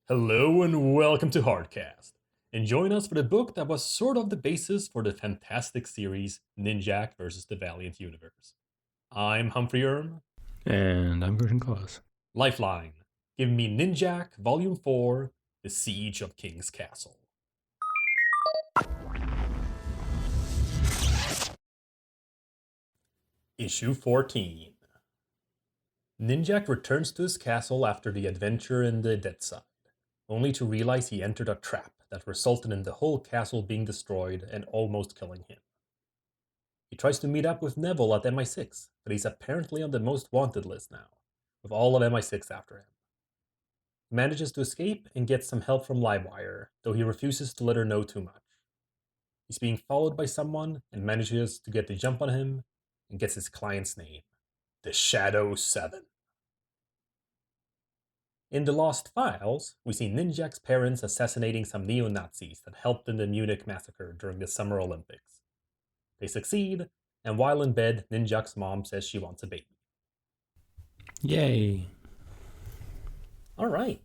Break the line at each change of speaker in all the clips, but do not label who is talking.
Hello and welcome to Hardcast. And join us for the book that was sort of the basis for the fantastic series Ninjak versus the Valiant Universe. I'm Humphrey Erm.
And I'm Gordon Claus.
Lifeline. Give me Ninjak Volume 4, The Siege of King's Castle. Issue 14. Ninjak returns to his castle after the adventure in the Dead Side, only to realize he entered a trap that resulted in the whole castle being destroyed and almost killing him. He tries to meet up with Neville at MI6, but he's apparently on the most wanted list now, with all of MI6 after him. He manages to escape and gets some help from Livewire, though he refuses to let her know too much. He's being followed by someone and manages to get the jump on him and gets his client's name, the Shadow 7. In the Lost Files, we see Ninjak's parents assassinating some neo-Nazis that helped in the Munich massacre during the Summer Olympics. They succeed, and while in bed, Ninjak's mom says she wants a baby.
Yay.
All right.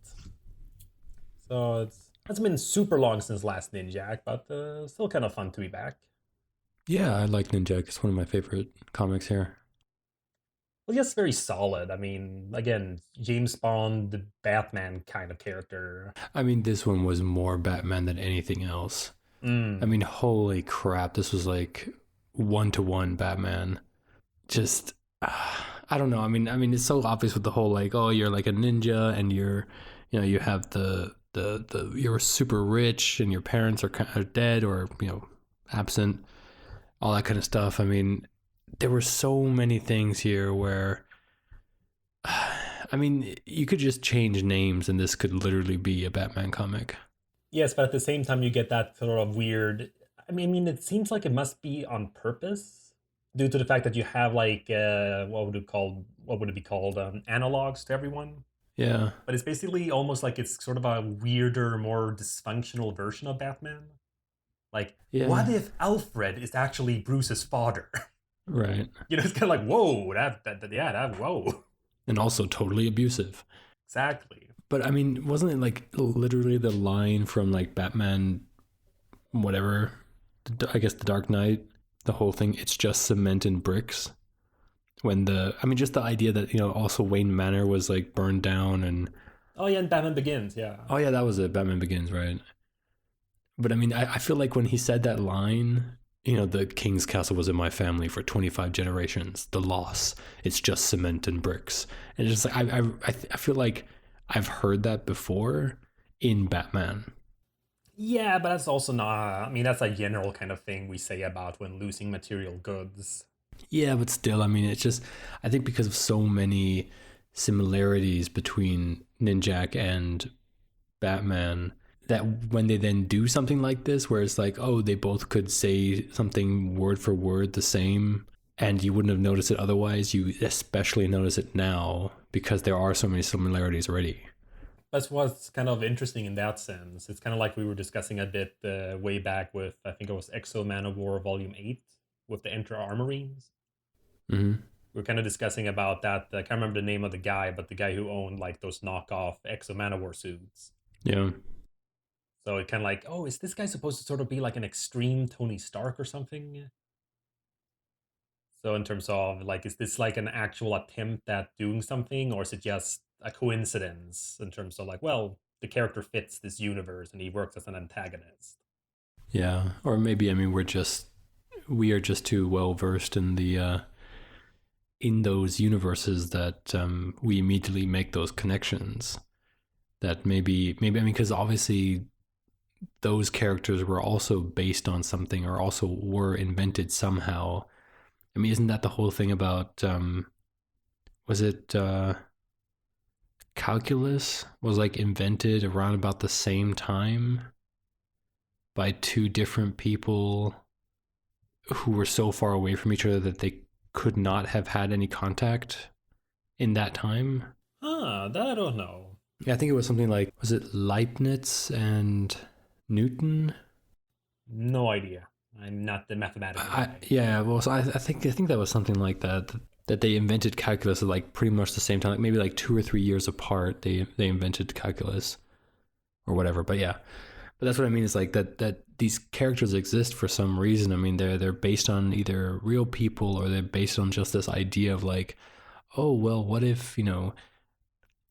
So it's been super long since last Ninjak, but still kind of fun to be back.
Yeah, I like Ninjak. It's one of my favorite comics here.
Well, just very solid. I mean, again, James Bond, the Batman kind of character.
I mean, this one was more Batman than anything else. I mean, holy crap. This was like one-to-one Batman. Just, I don't know. I mean, it's so obvious with the whole like, oh, you're like a ninja and you have you're super rich and your parents are dead or, absent, all that kind of stuff. I mean, there were so many things here where, I mean, you could just change names and this could literally be a Batman comic.
Yes, but at the same time, you get that sort of weird. I mean, it seems like it must be on purpose, due to the fact that you have like what would it be called? Analogs to everyone.
Yeah.
But it's basically almost like it's sort of a weirder, more dysfunctional version of Batman. Like,
Yeah.
what if Alfred is actually Bruce's father?
Right.
It's kind of like, whoa, whoa.
And also totally abusive.
Exactly.
But I mean, wasn't it like literally the line from like Batman, whatever, I guess the Dark Knight, the whole thing, it's just cement and bricks? Just the idea that, also Wayne Manor was like burned down and.
Oh, yeah, and Batman Begins, yeah.
Oh, yeah, that was it. Batman Begins, right? But I mean, I feel like when he said that line, the King's Castle was in my family for 25 generations. The loss, it's just cement and bricks. And it's just like, I feel like I've heard that before in Batman.
Yeah, but that's also not. I mean, that's a general kind of thing we say about when losing material goods.
Yeah, but still, I mean, it's just, I think because of so many similarities between Ninjak and Batman, that when they then do something like this, where it's like, oh, they both could say something word for word the same, and you wouldn't have noticed it otherwise, you especially notice it now because there are so many similarities already.
That's what's kind of interesting in that sense. It's kind of like we were discussing a bit way back with, I think it was Exo Man of War Volume 8 with the Enter Armorines.
Mm-hmm.
We were kind of discussing about that. I can't remember the name of the guy, but the guy who owned like those knockoff Exo Man of War suits.
Yeah.
So it kind of like, oh, is this guy supposed to sort of be like an extreme Tony Stark or something? So in terms of like, is this like an actual attempt at doing something, or is it just a coincidence in terms of like, well, the character fits this universe and he works as an antagonist?
Yeah. Or maybe, I mean, we are just too well versed in in those universes that we immediately make those connections. That maybe I mean, because obviously those characters were also based on something or also were invented somehow. I mean, isn't that the whole thing about was it calculus was like invented around about the same time by two different people who were so far away from each other that they could not have had any contact in that time?
That I don't know.
Yeah, I think it was something like, was it Leibniz and Newton?
No idea. I'm not the mathematical guy.
Yeah, well, so I think that was something like that they invented calculus at like pretty much the same time, like maybe like 2 or 3 years apart. They invented calculus. or whatever. But yeah, but that's what I mean. Is like that these characters exist for some reason. I mean, they're based on either real people or they're based on just this idea of like, oh well, what if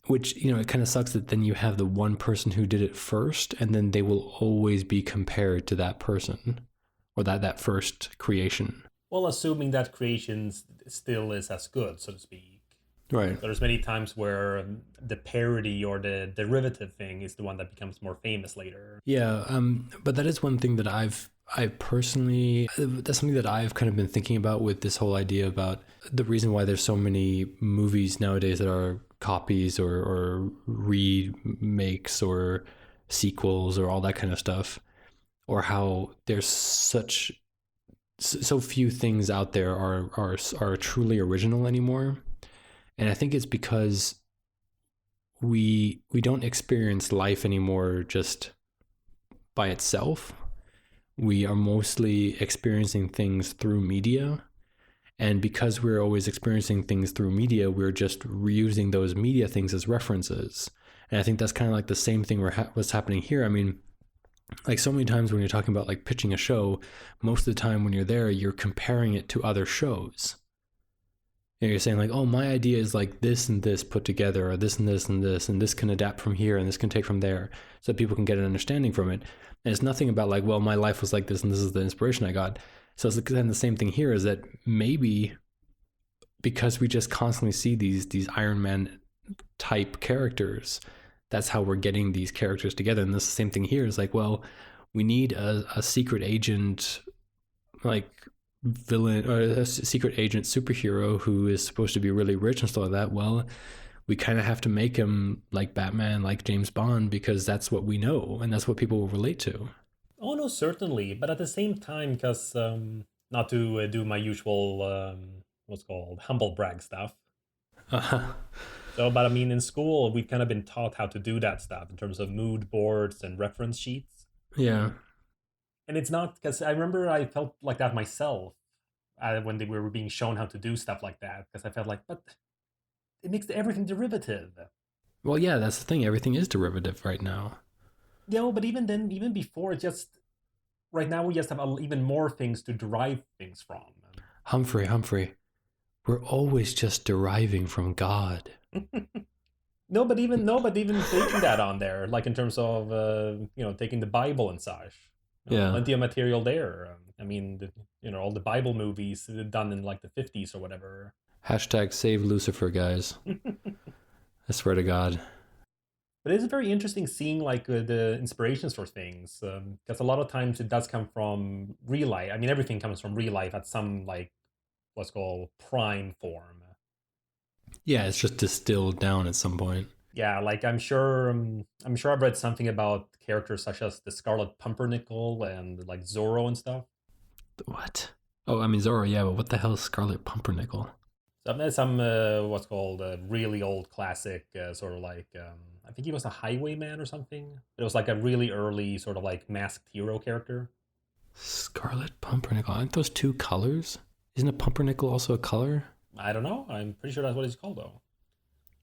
which it kind of sucks that then you have the one person who did it first, and then they will always be compared to that person or that first creation.
Well, assuming that creation still is as good, so to speak.
Right.
So there's many times where the parody or the derivative thing is the one that becomes more famous later.
Yeah, but that is one thing that I personally, that's something that I've kind of been thinking about with this whole idea about the reason why there's so many movies nowadays that are copies or remakes or sequels or all that kind of stuff, or how there's so few things out there are truly original anymore. And I think it's because we don't experience life anymore just by itself. We are mostly experiencing things through media. And because we're always experiencing things through media, we're just reusing those media things as references. And I think that's kind of like the same thing what's happening here. I mean, like so many times when you're talking about like pitching a show, most of the time when you're there, you're comparing it to other shows. You're saying like, oh, my idea is like this and this put together, or this and this and this, and this can adapt from here and this can take from there, so that people can get an understanding from it. And it's nothing about like, well, my life was like this and this is the inspiration I got. So it's kind of the same thing here, is that maybe because we just constantly see these Iron Man type characters, that's how we're getting these characters together. And the same thing here is like, well, we need a secret agent, like villain, or a secret agent superhero who is supposed to be really rich and stuff like that. Well, we kind of have to make him like Batman, like James Bond, because that's what we know and that's what people will relate to.
Oh no, certainly, but at the same time, because not to do my usual what's called humble brag stuff.
Uh-huh.
So, but I mean, in school, we've kind of been taught how to do that stuff in terms of mood boards and reference sheets.
Yeah.
And it's not because I remember I felt like that myself when we were being shown how to do stuff like that, because I felt like, but it makes everything derivative.
Well, yeah, that's the thing. Everything is derivative right now.
But even then, even before, it's just right now we just have even more things to derive things from.
Humphrey, we're always just deriving from God.
No, but even taking that on there, like in terms of taking the Bible and such.
Yeah.
Plenty of material there. I mean, all the Bible movies done in like the 50s or whatever.
Hashtag save Lucifer, guys. I swear to God.
But it's very interesting seeing like the inspirations for things, because a lot of times it does come from real life. I mean, everything comes from real life at some like what's called prime form.
Yeah, it's just distilled down at some point.
Yeah, like I'm sure I've read something about characters such as the Scarlet Pumpernickel and like Zorro and stuff.
What? Oh, I mean Zorro, yeah, but what the hell is Scarlet Pumpernickel?
So there's some what's called a really old classic, sort of like I think he was a highwayman or something. It was like a really early sort of like masked hero character.
Scarlet Pumpernickel. Aren't those two colors? Isn't a pumpernickel also a color?
I don't know. I'm pretty sure that's what it's called though.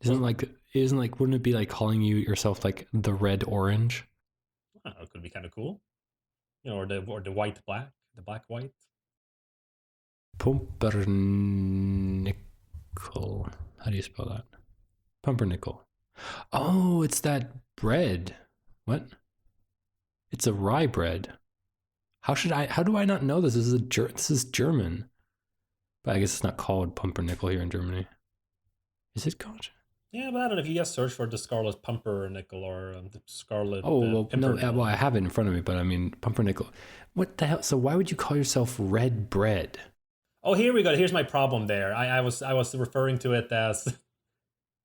Wouldn't it be like calling you yourself like the red orange?
I don't know, it could be kind of cool. Or the white black, the black white.
Pumpernickel. How do you spell that? Pumpernickel. Oh, it's that bread. What? It's a rye bread. How do I not know this? This is German. But I guess it's not called pumpernickel here in Germany. Is it called?
Yeah, but I don't know if you just search for the Scarlet Pumpernickel or the Scarlet.
Oh, well, no.
Pimpernel.
Well, I have it in front of me, but I mean pumpernickel. What the hell? So why would you call yourself red bread?
Oh, here we go. Here's my problem. There, I was referring to it as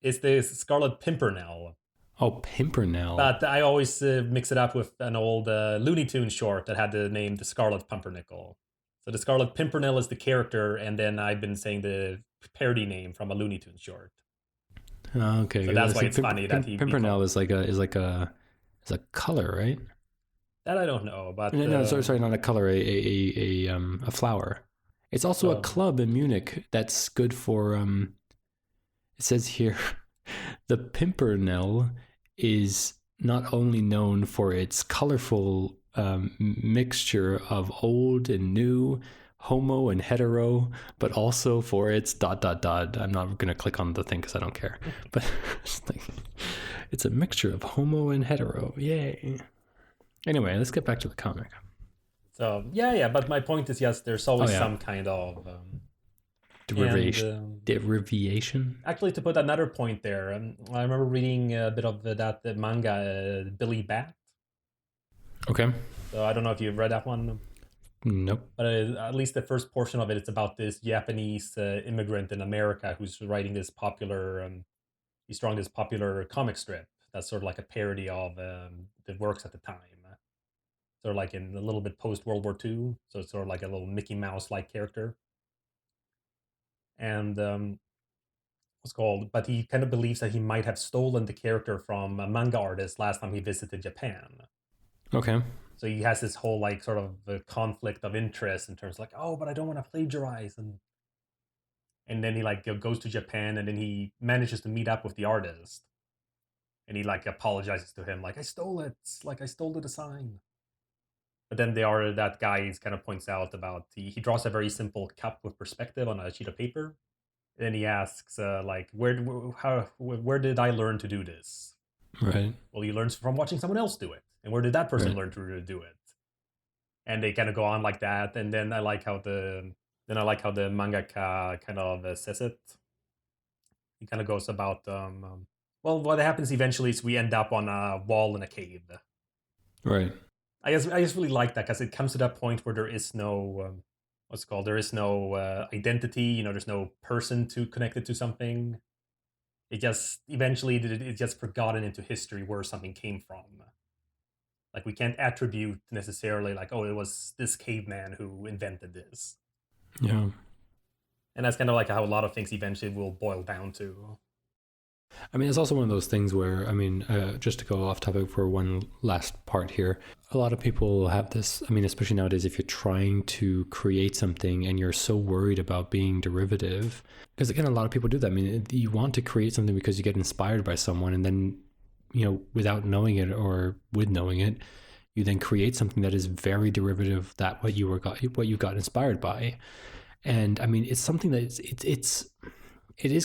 it's the Scarlet Pimpernel.
Oh, Pimpernel.
But I always mix it up with an old Looney Tunes short that had the name the Scarlet Pumpernickel. So the Scarlet Pimpernel is the character, and then I've been saying the parody name from a Looney Tunes short.
Oh, okay.
So that's why it's funny that he
Pimpernel is like a color, right?
That I don't know, but
No, sorry, not a color, a flower. It's also a
Oh.
club in Munich that's good for it says here the Pimpernel is not only known for its colorful mixture of old and new, homo and hetero, but also for its ... I'm not going to click on the thing because I don't care. But it's a mixture of homo and hetero. Yay. Anyway, let's get back to the comic.
So yeah. But my point is, yes, there's always some kind of
derivation.
Actually, to put another point there, I remember reading a bit of that manga, Billy Bat.
Okay.
So I don't know if you've read that one.
Nope.
But at least the first portion of it, it's about this Japanese immigrant in America who's writing this popular, he's drawing this popular comic strip that's sort of like a parody of the works at the time. Sort of like in a little bit post World War II, so it's sort of like a little Mickey Mouse like character. And what's called? But he kind of believes that he might have stolen the character from a manga artist last time he visited Japan.
Okay.
So he has this whole like sort of conflict of interest in terms of like, oh, but I don't want to plagiarize, and then he like goes to Japan, and then he manages to meet up with the artist, and he like apologizes to him like, I stole it, like I stole the design. But then that guy kind of points out about he draws a very simple cup with perspective on a sheet of paper, and then he asks like where did I learn to do this?
Right.
Well, he learns from watching someone else do it. And where did that person learn to do it? And they kind of go on like that. And then I like how the mangaka kind of says it. He kind of goes about well, what happens eventually is we end up on a wall in a cave.
Right.
I just really like that because it comes to that point where there is no there is no identity. There's no person to connect it to something. It just eventually it gets forgotten into history where something came from. Like we can't attribute necessarily like, oh, it was this caveman who invented this.
Yeah.
And that's kind of like how a lot of things eventually will boil down to.
I mean, it's also one of those things where, I mean, just to go off topic for one last part here, a lot of people have this, I mean, especially nowadays, if you're trying to create something and you're so worried about being derivative, because again, a lot of people do that. I mean, you want to create something because you get inspired by someone, and then, without knowing it or with knowing it, you then create something that is very derivative that what you got inspired by. And I mean, it's something that it is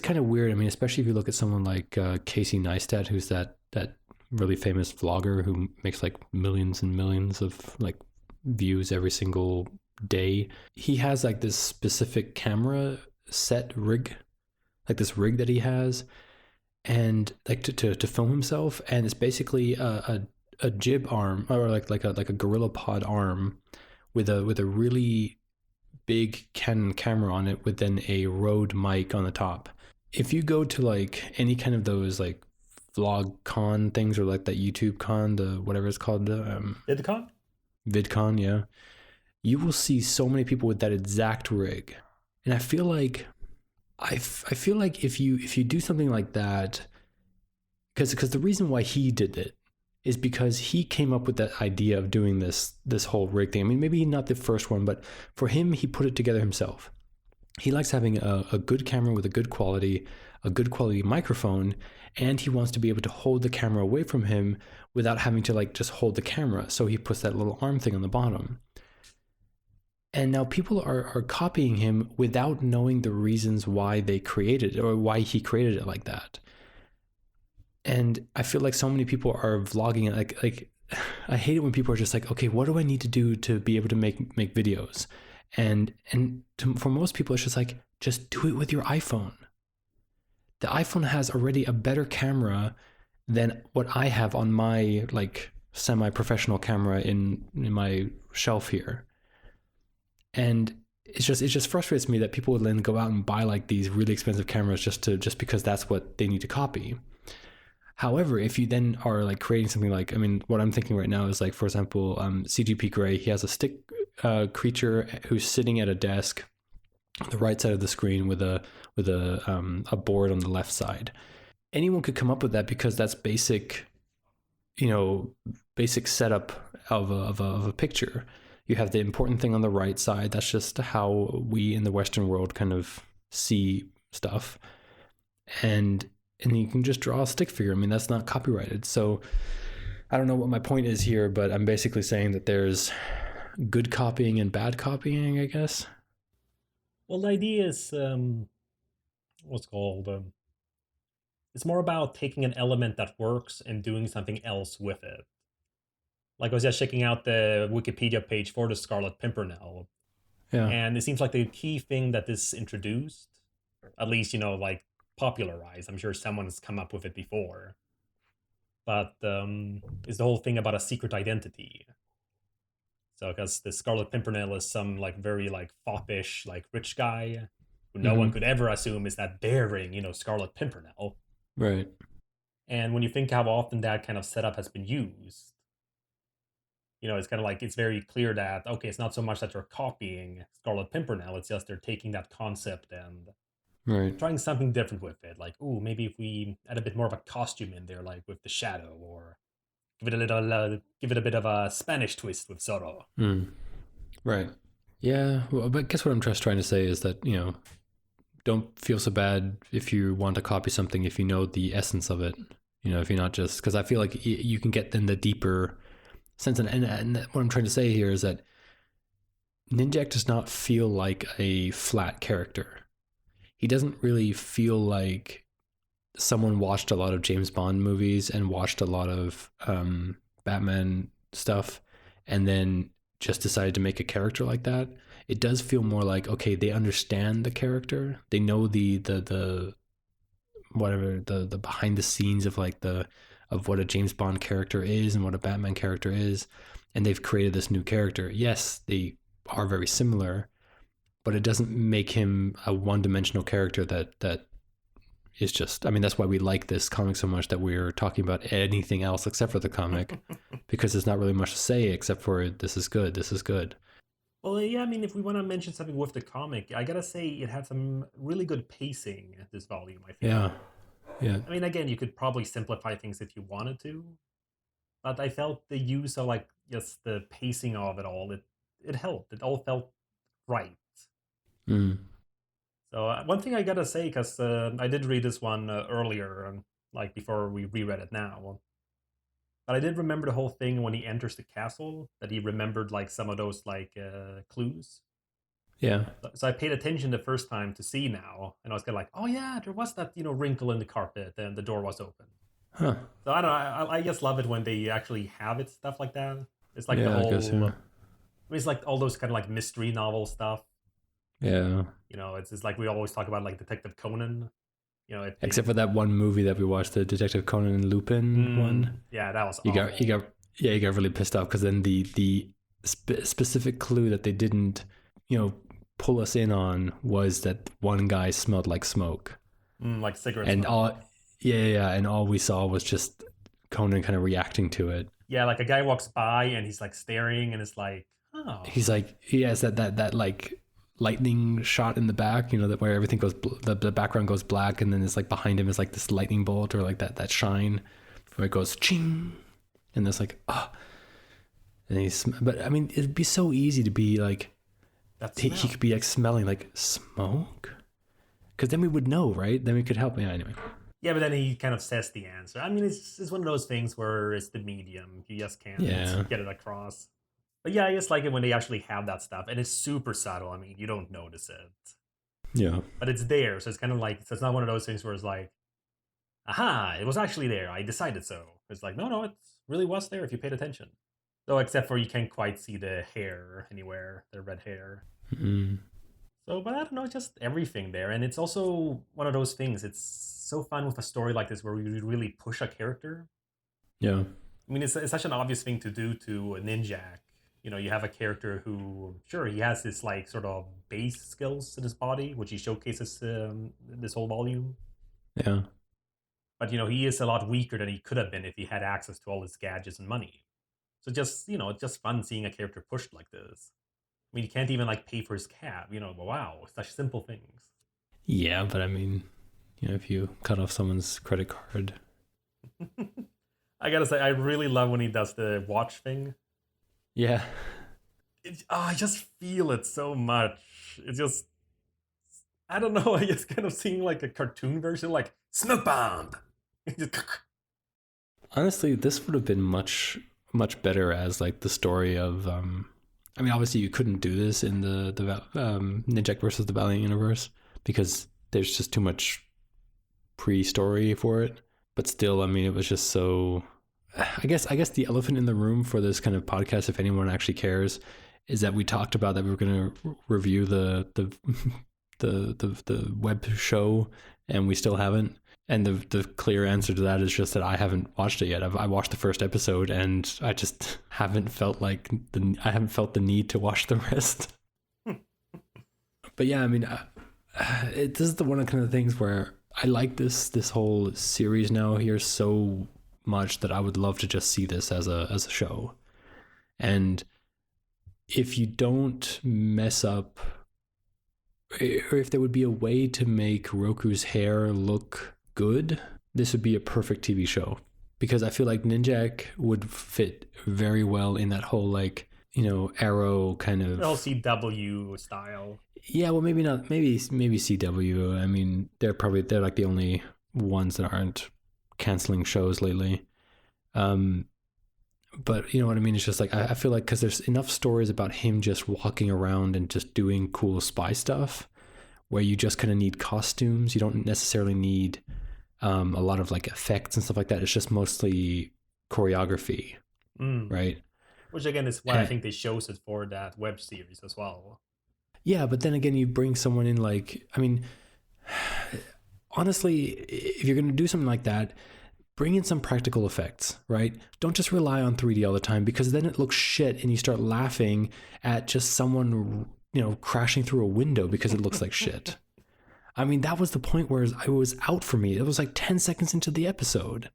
kind of weird. I mean, especially if you look at someone like Casey Neistat, who's that really famous vlogger who makes like millions and millions of like views every single day. He has like this specific camera set rig, like this rig that he has, and like to film himself, and it's basically a jib arm or like a Gorilla Pod arm with a really big Canon camera on it with then a Rode mic on the top. If you go to like any kind of those like vlog con things or like that YouTube con, the whatever it's called, VidCon, yeah, you will see so many people with that exact rig. And I feel like if you do something like that, because the reason why he did it is because he came up with that idea of doing this whole rig thing. I mean, maybe not the first one, but for him, he put it together himself. He likes having a good camera with a good quality microphone, and he wants to be able to hold the camera away from him without having to like just hold the camera. So he puts that little arm thing on the bottom. And now people are copying him without knowing the reasons why they created it or why he created it like that. And I feel like so many people are vlogging it like I hate it when people are just like, okay, what do I need to do to be able to make videos? And for most people, it's just like, just do it with your iPhone. The iPhone has already a better camera than what I have on my like semi-professional camera in my shelf here. And it just frustrates me that people would then go out and buy like these really expensive cameras just because that's what they need to copy. However, if you then are like creating something like, I mean, what I'm thinking right now is like, for example, CGP Grey, he has a stick creature who's sitting at a desk on the right side of the screen with a board on the left side. Anyone could come up with that because that's basic setup of a picture. You have the important thing on the right side. That's just how we in the Western world kind of see stuff. And you can just draw a stick figure. I mean, that's not copyrighted. So I don't know what my point is here, but I'm basically saying that there's good copying and bad copying, I guess.
Well, the idea is what's called it's more about taking an element that works and doing something else with it. Like I was just checking out the Wikipedia page for the Scarlet Pimpernel,
Yeah.
and it seems like the key thing that this introduced, at least like popularized. I'm sure someone has come up with it before, but is the whole thing about a secret identity. So, because the Scarlet Pimpernel is some like very like foppish like rich guy who no one
Mm-hmm.
could ever assume is that daring Scarlet Pimpernel.
Right.
And when you think how often that kind of setup has been used, it's kind of like it's very clear that okay, it's not so much that they're copying Scarlet Pimpernel, it's just they're taking that concept and
Right.
trying something different with it. Like, oh, maybe if we add a bit more of a costume in there, like with the shadow, or give it a bit of a Spanish twist with Zorro.
Mm. Right. Yeah. Well, but I guess what I'm just trying to say is that, don't feel so bad if you want to copy something if you know the essence of it. If you're not just, because I feel like you can get in the deeper sense. And what I'm trying to say here is that Ninjak does not feel like a flat character. He doesn't really feel like someone watched a lot of James Bond movies and watched a lot of Batman stuff and then just decided to make a character like that. It does feel more like, okay, they understand the character. They know the whatever the behind the scenes of like the of what a James Bond character is and what a Batman character is, and they've created this new character. Yes, they are very similar, but it doesn't make him a one-dimensional character that is just, I mean, that's why we like this comic so much, that we're talking about anything else except for the comic, because there's not really much to say except for this is good, this is good.
Well, yeah, I mean, if we want to mention something with the comic, I gotta say it had some really good pacing, this volume, I feel.
Yeah. Yeah.
I mean, again, you could probably simplify things if you wanted to, but I felt the use of like just the pacing of it all, it helped. It all felt right.
Mm.
So one thing I gotta say, because I did read this one earlier, like before we reread it now, but I did remember the whole thing when he enters the castle that he remembered like some of those like clues.
Yeah.
So I paid attention the first time to see now, and I was kind of like, oh yeah, there was that wrinkle in the carpet, and the door was open.
Huh.
So I don't know. I just love it when they actually have it stuff like that. It's like the
Yeah, I guess.
whole.
Yeah.
I mean, it's like all those kind of like mystery novel stuff.
Yeah.
It's like we always talk about like Detective Conan. If they.
Except for that one movie that we watched, the Detective Conan and Lupin one.
Yeah, that was
You
awful.
got you got yeah, you got really pissed off because then the specific clue that they didn't pull us in on was that one guy smelled like smoke,
Like cigarette
and
smoke.
and all we saw was just Conan kind of reacting to it.
Yeah, like a guy walks by and he's like staring, and it's like, oh.
He's like, he has that like lightning shot in the back, that where everything goes, the background goes black, and then it's like behind him is like this lightning bolt or like that shine where it goes ching, and there's like and but I mean, it'd be so easy to be like, he could be like smelling like smoke, because then we would know, right? Then we could help. Yeah, anyway.
Yeah, but then he kind of says the answer. I mean, it's one of those things where it's the medium. You just can't get it across. But yeah, I just like it when they actually have that stuff. And it's super subtle. I mean, you don't notice it.
Yeah.
But it's there. So it's kind of like, so it's not one of those things where it's like, aha, it was actually there. I decided so. It's like, no, it really was there if you paid attention. So except for you can't quite see the hair anywhere, the red hair.
Mm.
So, but I don't know, just everything there. And it's also one of those things. It's so fun with a story like this where we really push a character.
Yeah.
I mean, it's such an obvious thing to do to a Ninjak. You have a character who, sure, he has this like sort of base skills in his body, which he showcases this whole volume.
Yeah.
But he is a lot weaker than he could have been if he had access to all his gadgets and money. So just it's just fun seeing a character pushed like this. I mean, he can't even like pay for his cab. But wow, such simple things.
Yeah, but I mean, if you cut off someone's credit card.
I gotta say, I really love when he does the watch thing.
Yeah.
I just feel it so much. It's just, I don't know. I just kind of seeing like a cartoon version, like smoke bomb.
Honestly, this would have been much better as like the story of. I mean, obviously, you couldn't do this in the Ninjak versus the Valiant universe because there's just too much pre-story for it. But still, I mean, it was just so. I guess the elephant in the room for this kind of podcast, if anyone actually cares, is that we talked about that we were going to review the web show, and we still haven't. And the clear answer to that is just that I haven't watched it yet. I watched the first episode, and I just haven't felt the need to watch the rest. But yeah, I mean, this is the one kind of things where I like this whole series now here so much that I would love to just see this as a show. And if you don't mess up, or if there would be a way to make Roku's hair look good, this would be a perfect TV show. Because I feel like Ninjak would fit very well in that whole, like, you know, Arrow kind of
LCW style.
Yeah, well, maybe not. Maybe CW. I mean, they're like the only ones that aren't canceling shows lately. But you know what I mean? It's just like I feel like because there's enough stories about him just walking around and just doing cool spy stuff, where you just kind of need costumes. You don't necessarily need a lot of like effects and stuff like that. It's just mostly choreography, right?
Which again is why I think they chose it for that web series as well.
Yeah, but then again, you bring someone in like, I mean, honestly, if you're going to do something like that, bring in some practical effects, right? Don't just rely on 3D all the time, because then it looks shit and you start laughing at just someone, you know, crashing through a window because it looks like shit. I mean, that was the point where it was out for me. It was like 10 seconds into the episode.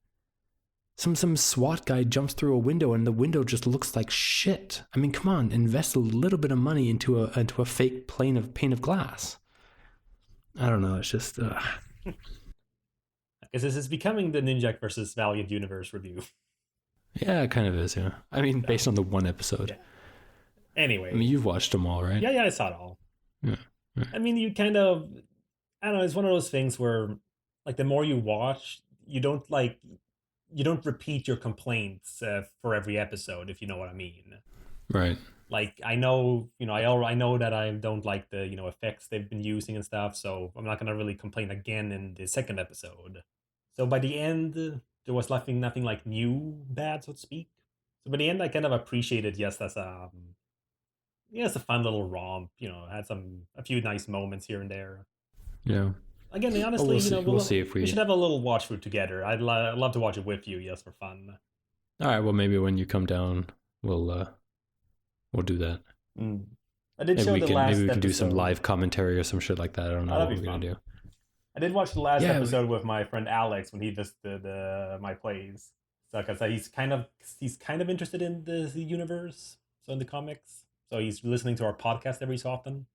Some SWAT guy jumps through a window and the window just looks like shit. I mean, come on, invest a little bit of money into a fake pane of glass. I don't know. It's just.
Because this is becoming the Ninjak versus Valiant universe review.
Yeah, it kind of is. Yeah, I mean, based on the one episode.
Yeah. Anyway,
I mean, you've watched them all, right?
Yeah, I saw it all.
Yeah.
I mean, you kind of, I don't know. It's one of those things where, like, the more you watch, you don't repeat your complaints for every episode, if you know what I mean.
Right.
Like, I know, I know that I don't like the, effects they've been using and stuff, so I'm not gonna really complain again in the second episode. So by the end, there was nothing like new bad, so to speak. So by the end, I kind of appreciated just as a fun little romp. Had a few nice moments here and there.
Yeah.
Again, honestly,
we'll see if
we should have a little watch through together. I'd love to watch it with you, just for fun.
All right. Well, maybe when you come down, we'll do that.
I did show the last.
Maybe we can
episode.
do some live commentary or some shit like that. I don't know what we're gonna do.
I did watch the last episode with my friend Alex when he visited my plays. So, because he's kind of interested in the universe, so in the comics. So he's listening to our podcast every so often.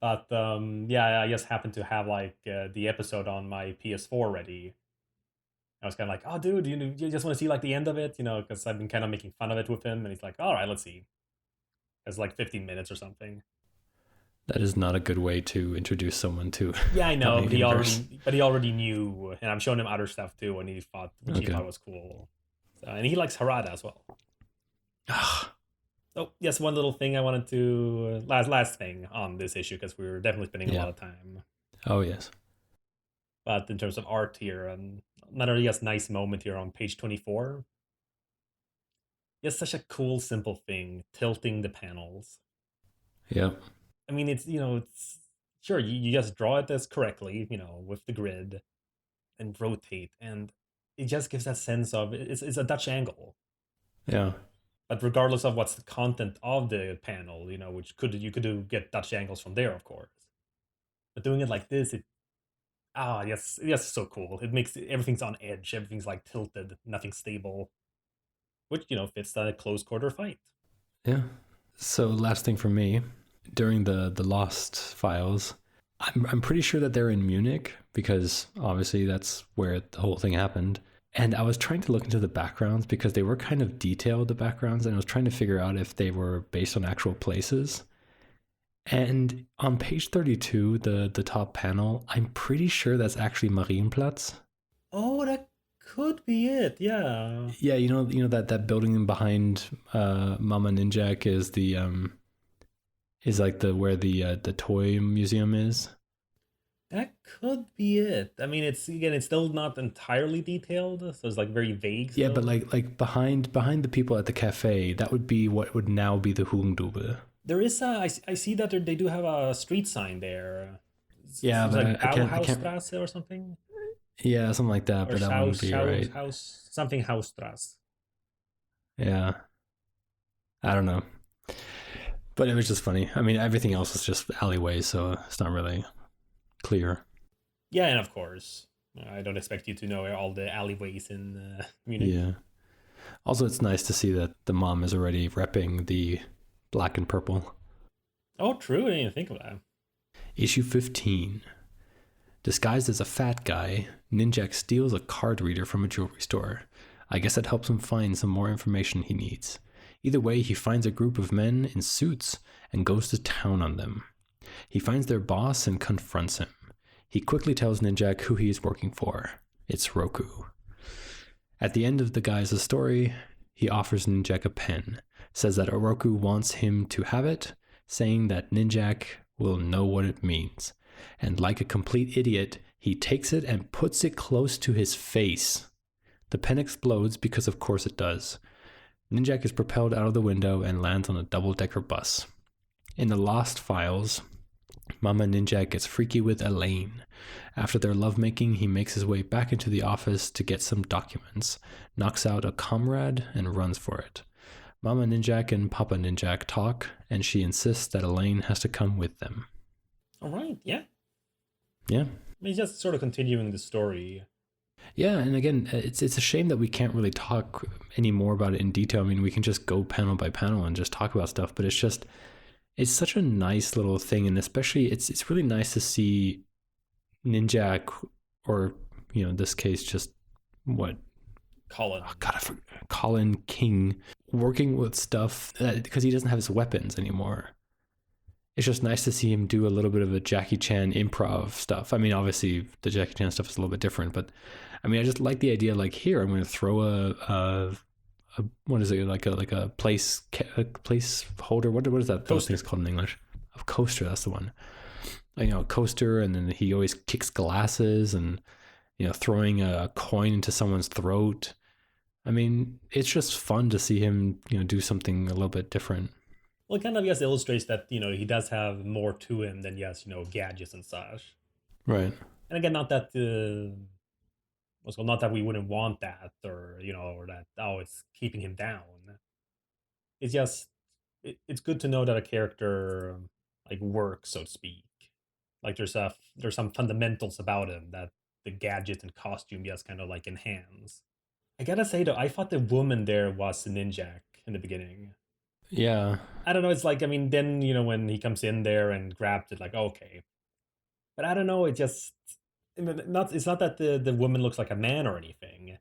But I just happened to have like the episode on my PS4 ready. I was kind of like, oh, dude, you just want to see like the end of it, because I've been kind of making fun of it with him, and he's like, all right, let's see. It's like 15 minutes or something.
That is not a good way to introduce someone to.
Yeah, I know. He already knew, and I'm showing him other stuff too, and he thought was cool. So, and he likes Harada as well. Oh, yes, one little thing I wanted to last thing on this issue, because we were definitely spending a lot of time.
Oh yes.
But in terms of art here, and another nice moment here on page 24. It's such a cool, simple thing, tilting the panels.
Yeah.
I mean, it's sure you just draw it as correctly, with the grid, and rotate, and it just gives that sense of it's a Dutch angle.
Yeah.
But regardless of what's the content of the panel, which you could get Dutch angles from there, of course. But doing it like this, yes, so cool. It makes everything's on edge, everything's like tilted, nothing's stable, which fits the close quarter fight.
Yeah. So last thing for me, during the Lost files, I'm pretty sure that they're in Munich, because obviously that's where the whole thing happened. And I was trying to look into the backgrounds, because they were kind of detailed, the backgrounds, and I was trying to figure out if they were based on actual places. And on page 32, the top panel, I'm pretty sure that's actually Marienplatz.
Oh, that could be it. Yeah.
Yeah, you know that building behind Mama Ninjak is like the where the toy museum is.
That could be it. I mean, it's still not entirely detailed, so it's like very vague
Yeah, but
still.
like behind the people at the cafe, that would be what would now be the Hoongdube.
There is I see that they do have a street sign there.
Yeah,
Seems
but
like
I can't.
Bauhausstrasse or something,
Yeah, something like that,
or
but that wouldn't be right.
Something Hausstrasse.
Yeah, I don't know, but it was just funny. I mean, everything else was just alleyways, so it's not really clear.
Yeah, and of course, I don't expect you to know all the alleyways in Munich.
Yeah. Also, it's nice to see that the mom is already repping the black and purple.
Oh, true. I didn't even think of that.
Issue 15. Disguised as a fat guy, Ninjak steals a card reader from a jewelry store. I guess that helps him find some more information he needs. Either way, he finds a group of men in suits and goes to town on them. He finds their boss and confronts him. He quickly tells Ninjak who he is working for. It's Roku. At the end of the guy's story, he offers Ninjak a pen, says that Oroku wants him to have it, saying that Ninjak will know what it means. And like a complete idiot, he takes it and puts it close to his face. The pen explodes because of course it does. Ninjak is propelled out of the window and lands on a double-decker bus. In the Lost Files, Mama Ninjak gets freaky with Elaine. After their lovemaking, he makes his way back into the office to get some documents, knocks out a comrade, and runs for it. Mama Ninjak and Papa Ninjak talk, and she insists that Elaine has to come with them.
All right. Yeah.
Yeah.
I mean, just sort of continuing the story.
Yeah, and again, it's a shame that we can't really talk any more about it in detail. I mean, we can just go panel by panel and just talk about stuff, but it's such a nice little thing, and especially it's really nice to see Ninjak, or in this case, just what
Colin.
oh God, Colin King working with stuff because he doesn't have his weapons anymore. It's just nice to see him do a little bit of a Jackie Chan improv stuff. I mean, obviously the Jackie Chan stuff is a little bit different, but I mean, I just like the idea. Like here, I'm going to throw a what is it, like a place holder? What is that? Those things called in English? A coaster. That's the one. A coaster, and then he always kicks glasses, and throwing a coin into someone's throat. I mean, it's just fun to see him do something a little bit different.
Well, it kind of just illustrates that he does have more to him than just gadgets and such.
Right.
And again, not that not that we wouldn't want that, or or that it's keeping him down. It's just it's good to know that a character like works, so to speak. Like there's some fundamentals about him that the gadget and costume just kind of like enhance. I gotta say though, I thought the woman there was Ninjak in the beginning.
Yeah.
I don't know. It's like, I mean, then when he comes in there and grabs it, like okay, but I don't know. It just it's not that the woman looks like a man or anything,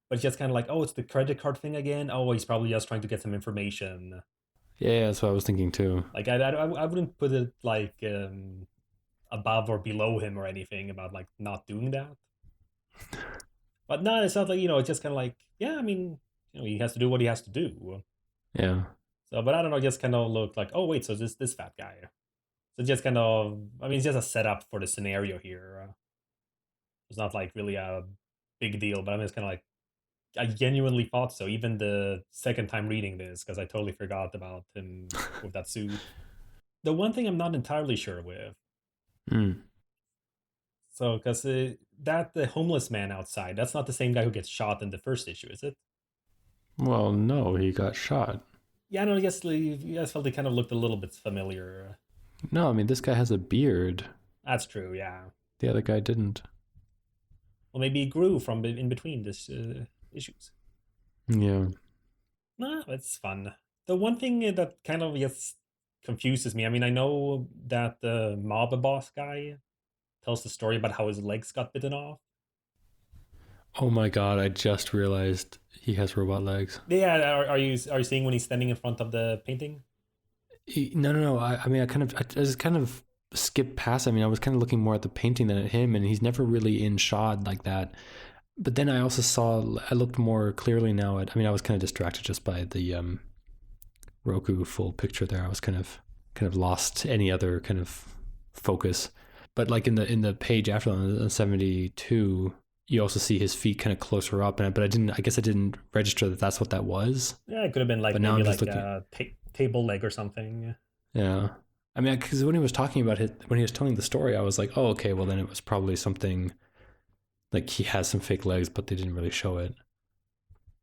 but it's just kind of like, oh, it's the credit card thing again. Oh, he's probably just trying to get some information.
Yeah, that's what I was thinking too.
Like I wouldn't put it like above or below him or anything about like not doing that. But no, it's not like it's just kind of like, yeah, I mean, he has to do what he has to do.
Yeah.
So, but I don't know, just kind of look like, oh wait, so this fat guy. So just kind of, I mean, it's just a setup for the scenario here. It's not like really a big deal, but I'm just kind of like, I genuinely thought so, even the second time reading this, because I totally forgot about him with that suit. The one thing I'm not entirely sure with, so because that the homeless man outside, that's not the same guy who gets shot in the first issue, is it?
Well, no, he got shot.
Yeah, no, I guess felt it kind of looked a little bit familiar.
No, I mean, this guy has a beard.
That's true, yeah.
The other guy didn't.
Well, maybe he grew from in between this issues.
Yeah.
Nah, it's fun. The one thing that kind of just confuses me, I mean, I know that the mob boss guy tells the story about how his legs got bitten off.
Oh my god, I just realized he has robot legs.
Yeah, are you seeing when he's standing in front of the painting?
No. I mean, I just kind of skipped past. I mean, I was kind of looking more at the painting than at him, and he's never really in shot like that. but then I also saw, I looked more clearly now at, I mean, I was kind of distracted just by the Roku full picture there. I was kind of lost any other kind of focus. But like in the page after on 72, you also see his feet kind of closer up, but I guess I didn't register that that's what that was.
Yeah, it could have been like
But now
maybe
I'm just
like
looking.
a table leg or something.
Yeah. I mean, because when he was talking about it, when he was telling the story, I was like, oh, okay, well, then it was probably something like he has some fake legs, but they didn't really show it.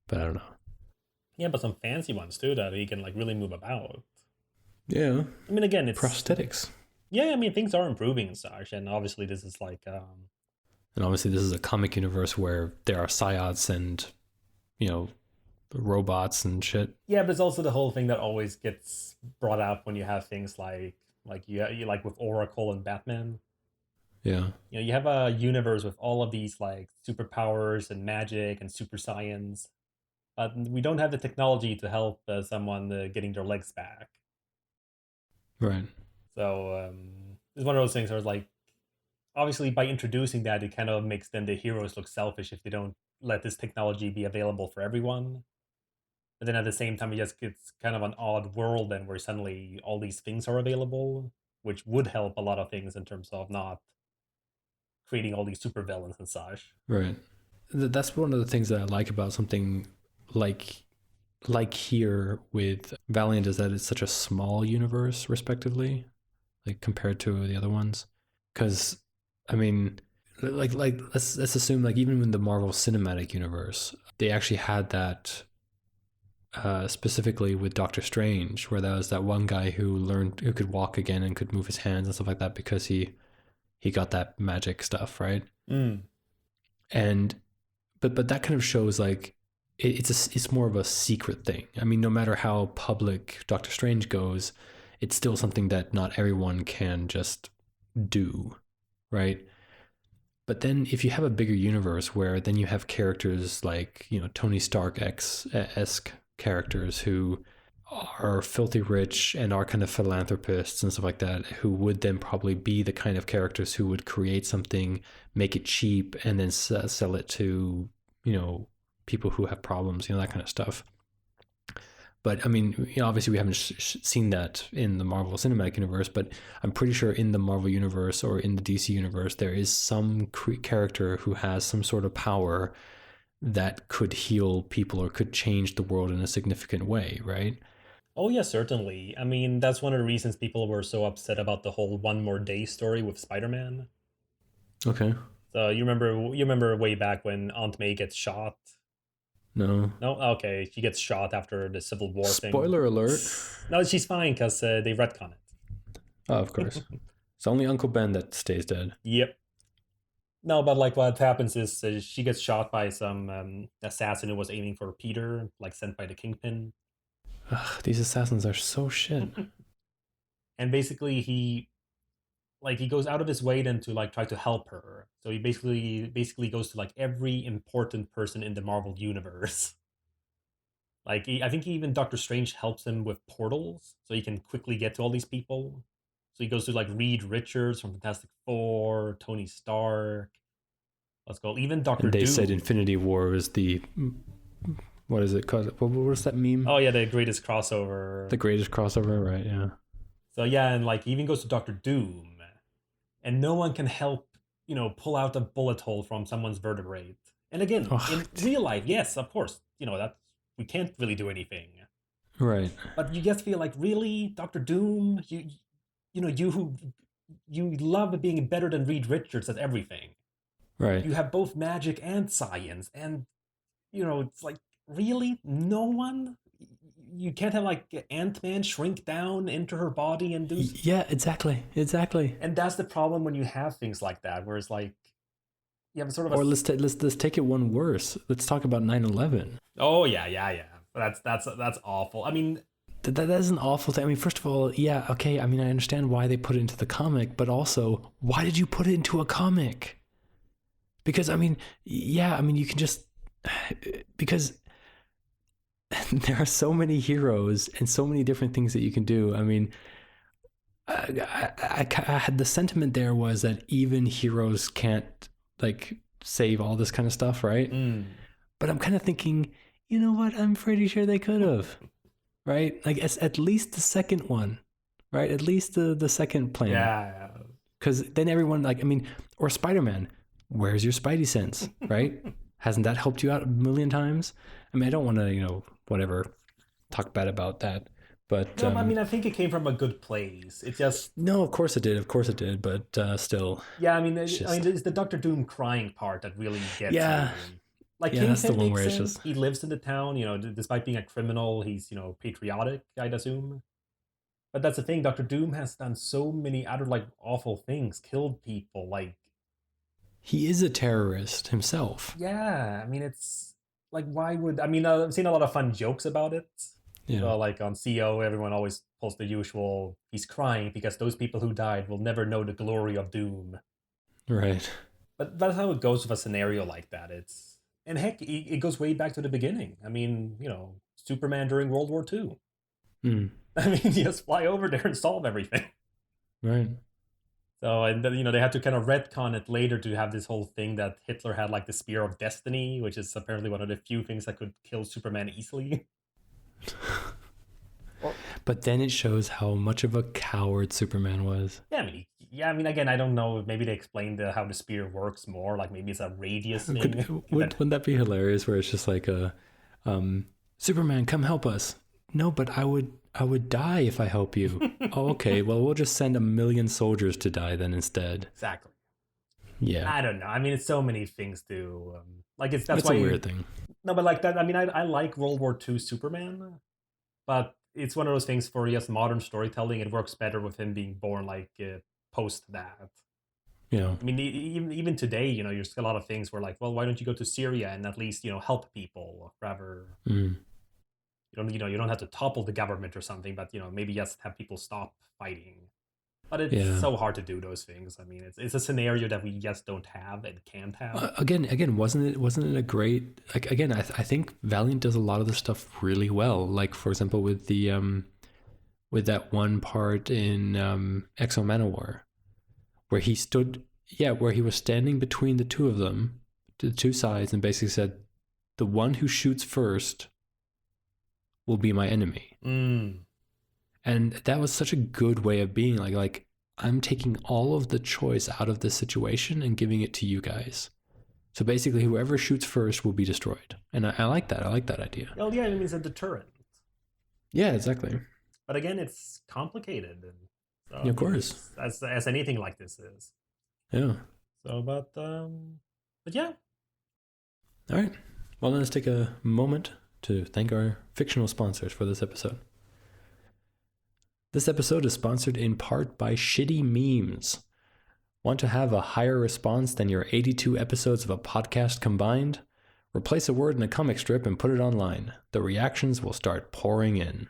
But I don't know.
Yeah, but some fancy ones too that he can like really move about.
Yeah.
I mean, again, it's
Prosthetics.
yeah. I mean, things are improving and such, and obviously this is like
And obviously, this is a comic universe where there are psiots and, you know, robots and shit.
yeah, but it's also the whole thing that always gets brought up when you have things you like with Oracle and Batman.
Yeah.
You know, you have a universe with all of these like superpowers and magic and super science, but we don't have the technology to help someone getting their legs back.
Right.
So it's one of those things where it's like, obviously, by introducing that, it kind of makes then the heroes look selfish if they don't let this technology be available for everyone. But then at the same time, it just gets kind of an odd world then where suddenly all these things are available, which would help a lot of things in terms of not creating all these super villains and such.
Right. That's one of the things that I like about something like here with Valiant is that it's such a small universe, respectively, like compared to the other ones. Because, I mean, like let's assume like even in the Marvel Cinematic Universe, they actually had that specifically with Doctor Strange, where there was that one guy who could walk again and could move his hands and stuff like that because he got that magic stuff, right?
Mm.
And but that kind of shows like it's more of a secret thing. I mean, no matter how public Doctor Strange goes, it's still something that not everyone can just do, right? But then if you have a bigger universe where then you have characters like, you know, Tony Stark esque characters who are filthy rich and are kind of philanthropists and stuff like that, who would then probably be the kind of characters who would create something, make it cheap, and then sell it to, you know, people who have problems, you know, that kind of stuff. But I mean, you know, obviously we haven't seen that in the Marvel Cinematic Universe, but I'm pretty sure in the Marvel Universe or in the DC Universe, there is some character who has some sort of power that could heal people or could change the world in a significant way, right?
Oh yeah, certainly. I mean, that's one of the reasons people were so upset about the whole One More Day story with Spider-Man.
Okay.
So you remember way back when Aunt May gets shot.
No.
No, okay, she gets shot after the Civil War thing.
Spoiler alert.
No, she's fine because they retcon
Oh, of course.
it.
It's only Uncle Ben that stays dead.
Yep. No, but like what happens is she gets shot by some assassin who was aiming for Peter, like sent by the Kingpin.
Ugh, these assassins are so shit.
And basically he goes out of his way then to like try to help her. So he basically goes to like every important person in the Marvel universe. Like I think even Doctor Strange helps him with portals, so he can quickly get to all these people. So he goes to like Reed Richards from Fantastic Four, Tony Stark. Let's go. Even Doctor
And they said
Doom.
Infinity War was the, what is it called? What was that meme?
Oh yeah, the greatest crossover.
The greatest crossover, right? Yeah.
So yeah, and like he even goes to Doctor Doom, and no one can help pull out a bullet hole from someone's vertebrae. And again,
Oh,
in real life, yes, of course, that's we can't really do anything.
right.
But you just feel like, really, Doctor Doom, you who you love being better than Reed Richards at everything.
Right.
You have both magic and science, and it's like, really, no one. You can't have like Ant-Man shrink down into her body and do.
Yeah, exactly.
And that's the problem when you have things like that, where it's like you have sort of
Or let's take it one worse. Let's talk about 9/11.
Oh yeah. That's awful. I mean,
That is an awful thing. I mean, first of all, yeah, okay. I mean, I understand why they put it into the comic, but also, why did you put it into a comic? Because I mean, yeah, I mean, you can just because there are so many heroes and so many different things that you can do. I mean, I had the sentiment there was that even heroes can't like save all this kind of stuff, right?
Mm.
But I'm kind of thinking, you know what? I'm pretty sure they could have, right? Like at least the second one, right? At least the second plane,
Yeah.
because then everyone like, I mean, or Spider-Man, where's your Spidey sense, right? Hasn't that helped you out a million times? I mean, I don't want to, whatever, talk bad about that, but
No, I mean, I think it came from a good place. It just,
no, of course it did, but still,
yeah,
it's
I mean,
just,
it's the Doctor Doom crying part that really gets
yeah,
you. Like
yeah, that's the
Kingpin
one
makes
where it's
sense.
just,
He lives in the town, despite being a criminal, he's patriotic, I'd assume. But that's the thing. Doctor Doom has done so many other like awful things, killed people. Like,
he is a terrorist himself.
yeah, I mean, it's like, why would I mean? I've seen a lot of fun jokes about it.
Yeah,
So, like on CO, everyone always posts the usual. He's crying because those people who died will never know the glory of Doom.
right.
But that's how it goes with a scenario like that. And heck, it goes way back to the beginning. I mean, Superman during World War II.
Mm,
I mean, you just fly over there and solve everything.
right.
So, and then, they had to kind of retcon it later to have this whole thing that Hitler had like the Spear of Destiny, which is apparently one of the few things that could kill Superman easily. Or,
But then it shows how much of a coward Superman was.
yeah, I mean, again, I don't know. Maybe they explained how the spear works more. Like maybe it's a radius thing.
Wouldn't that be hilarious? Where it's just like um, Superman, come help us. No, but I would die if I help you. Oh, okay. Well, we'll just send 1,000,000 soldiers to die then instead.
Exactly.
Yeah,
I don't know. I mean, it's so many things to like. That's
it's
why
a weird thing.
no, but like that. I mean, I like World War II Superman, but it's one of those things for yes, modern storytelling. It works better with him being born like post that.
You know,
I mean, even today, you're still a lot of things where like, well, why don't you go to Syria and at least help people rather.
mm,
You don't have to topple the government or something, but maybe just have people stop fighting. But it's
yeah.
so hard to do those things. I mean, it's a scenario that we just don't have and can't have.
Again, wasn't it a great like? Again, I think Valiant does a lot of the stuff really well. Like for example, with that one part in Exo Manowar, where he stood, yeah, where he was standing between the two of them, the two sides, and basically said, "The one who shoots first will be my enemy."
Mm.
And that was such a good way of being like I'm taking all of the choice out of this situation and giving it to you guys. So basically, whoever shoots first will be destroyed, and I like that. I like that idea.
Well, yeah, it means a deterrent.
Yeah, exactly.
But again, it's complicated, and so
Yeah,
I
of
mean,
course.
it's as anything like this is.
Yeah.
So, but yeah,
All right. Well, then let's take a moment to thank our fictional sponsors for this episode. This episode is sponsored in part by Shitty Memes. Want to have a higher response than your 82 episodes of a podcast combined? Replace a word in a comic strip and put it online. The reactions will start pouring in.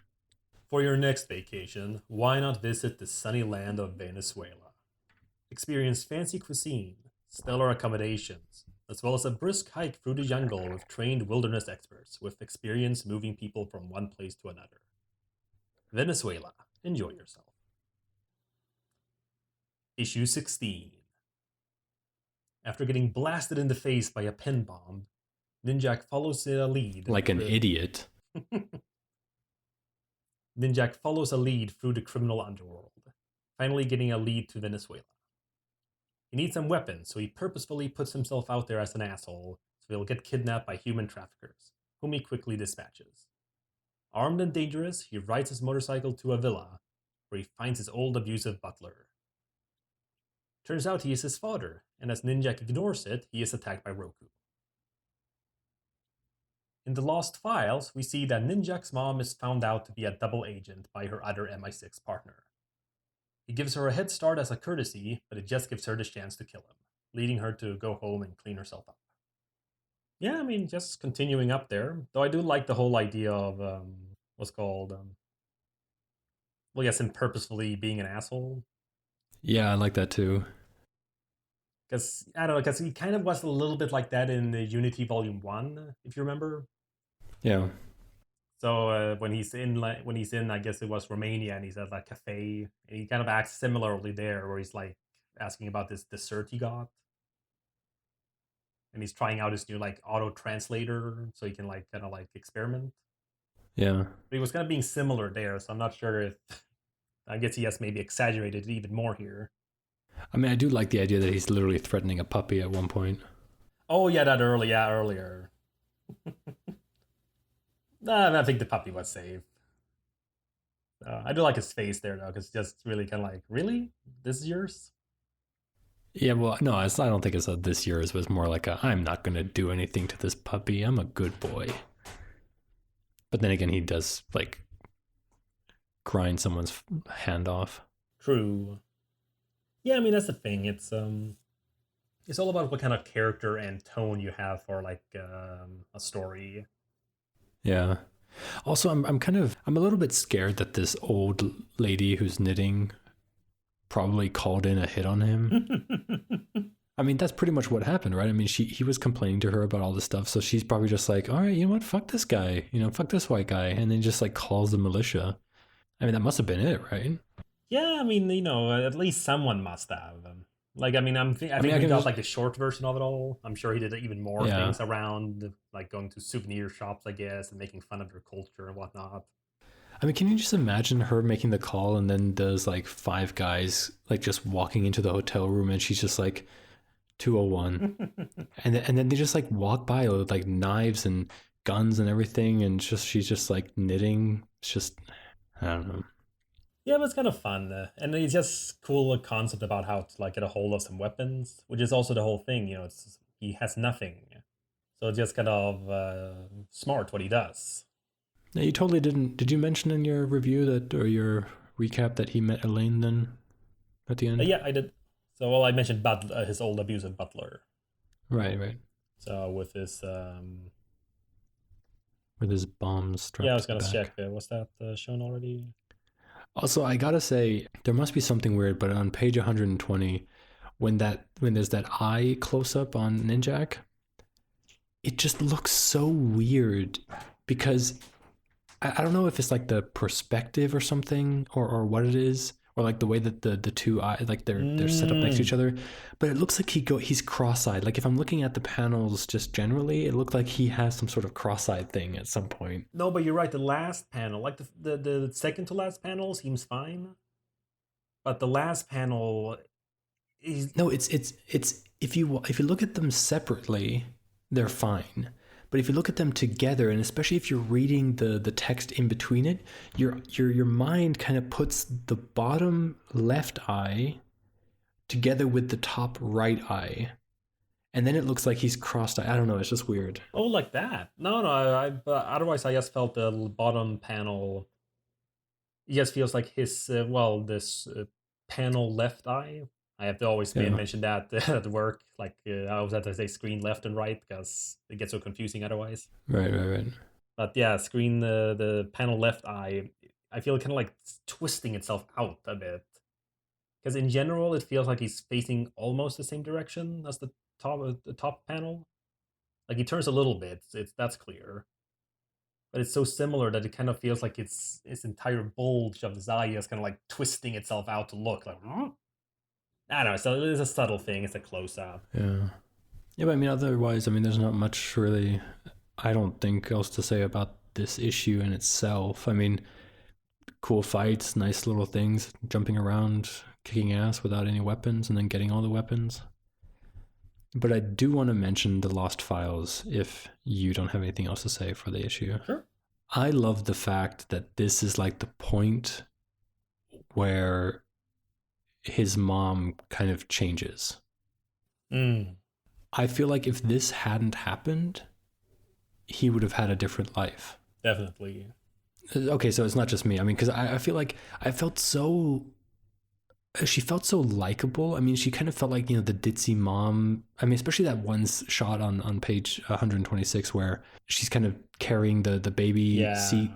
for your next vacation, why not visit the sunny land of Venezuela? Experience fancy cuisine, stellar accommodations, as well as a brisk hike through the jungle with trained wilderness experts with experience moving people from one place to another. Venezuela. Enjoy yourself. Issue 16. After getting blasted in the face by a pen bomb, Ninjak follows a lead.
Like an idiot.
Ninjak follows a lead through the criminal underworld, finally getting a lead to Venezuela. He needs some weapons, so he purposefully puts himself out there as an asshole, so he'll get kidnapped by human traffickers, whom he quickly dispatches. Armed and dangerous, he rides his motorcycle to a villa, where he finds his old abusive butler. Turns out he is his father, and as Ninjak ignores it, he is attacked by Roku. In the Lost Files, we see that Ninjak's mom is found out to be a double agent by her other MI6 partner. He gives her a head start as a courtesy, but it just gives her the chance to kill him, leading her to go home and clean herself up. Yeah, I mean, just continuing up there. Though I do like the whole idea of what's called, well, yes, him purposefully being an asshole.
Yeah, I like that too.
Because I don't know, because he kind of was a little bit like that in the Unity Volume 1, if you remember.
Yeah.
So when he's in, I guess it was Romania, and he's at like cafe, and he kind of acts similarly there, where he's like asking about this dessert he got, and he's trying out his new like auto translator so he can like kind of like experiment.
Yeah.
But he was kind of being similar there, so I'm not sure if I guess he has maybe exaggerated it even more here.
I mean, I do like the idea that he's literally threatening a puppy at one point.
Oh yeah, that earlier. I think the puppy was safe. I do like his face there though, because it's just really kind of like, really, this is yours?
Yeah, well, no, I don't think it's a this year's. It was more like a, I'm not going to do anything to this puppy. I'm a good boy. But then again, he does like grind someone's hand off.
True. Yeah, I mean that's the thing. It's all about what kind of character and tone you have for like a story.
Yeah. Also, I'm a little bit scared that this old lady who's knitting probably called in a hit on him. I mean, that's pretty much what happened, right? I mean, he was complaining to her about all this stuff, so she's probably just like, all right, you know what, fuck this guy, fuck this white guy, and then just like calls the militia. I mean, that must have been it, right?
Yeah, I mean, at least someone must have. Like, I mean, I
I
think
mean, I
we
can
got
just,
like the short version of it all. I'm sure he did even more
yeah.
things around, like going to souvenir shops, I guess, and making fun of their culture and whatnot.
I mean, can you just imagine her making the call and then there's like five guys like just walking into the hotel room and she's just like 201, and then they just like walk by with like knives and guns and everything, and she's just like knitting. It's just, I don't know.
Yeah, but it's kind of fun, and it's just cool concept about how to like get a hold of some weapons, which is also the whole thing. It's he has nothing, so it's just kind of smart what he does.
Now, you totally didn't. Did you mention in your review that, or your recap, that he met Elaine then at the end?
Yeah, I did. So, well, I mentioned his old abusive butler.
Right, right.
So with his,
With his bombs
yeah, I
strapped
was
to the
gonna check.
back.
Was that shown already?
Also, I gotta say, there must be something weird, but on page 120, when there's that eye close up on Ninjak, it just looks so weird because I don't know if it's like the perspective or something, or what it is, or like the way that the two eyes, like they're set up next to each other, but it looks like he's cross-eyed. Like if I'm looking at the panels just generally, it looked like he has some sort of cross-eyed thing at some point.
No, but you're right. The last panel, like the second to last panel, seems fine, but the last panel is
No, it's if you look at them separately, they're fine. But if you look at them together, and especially if you're reading the text in between it, your mind kind of puts the bottom left eye together with the top right eye, and then it looks like he's crossed eye. I don't know. It's just weird.
oh like that. No, no. But otherwise, I just felt the bottom panel. It just feels like his this panel left eye. I have to always
Yeah.
mention that at work. Like I always have to say screen left and right because it gets so confusing otherwise.
Right. Right. Right.
But yeah, screen the panel left eye. I feel kind of like twisting itself out a bit because in general it feels like he's facing almost the same direction as the top panel. Like he turns a little bit. That's clear, but it's so similar that it kind of feels like its entire bulge of his eye is kind of like twisting itself out to look like. Huh? I don't know. So it's a subtle thing. It's a close up.
Yeah. Yeah. But I mean, otherwise, I mean, there's not much really. I don't think else to say about this issue in itself. I mean, cool fights, nice little things, jumping around, kicking ass without any weapons, and then getting all the weapons. But I do want to mention the Lost Files if you don't have anything else to say for the issue.
Sure.
I love the fact that this is like the point where his mom kind of changes. I feel like if this hadn't happened, he would have had a different life.
Definitely.
Okay, so it's not just me. I mean, because I feel like she felt so likable. I mean, she kind of felt like, the ditzy mom. I mean, especially that one shot on page 126 where she's kind of carrying the baby seat.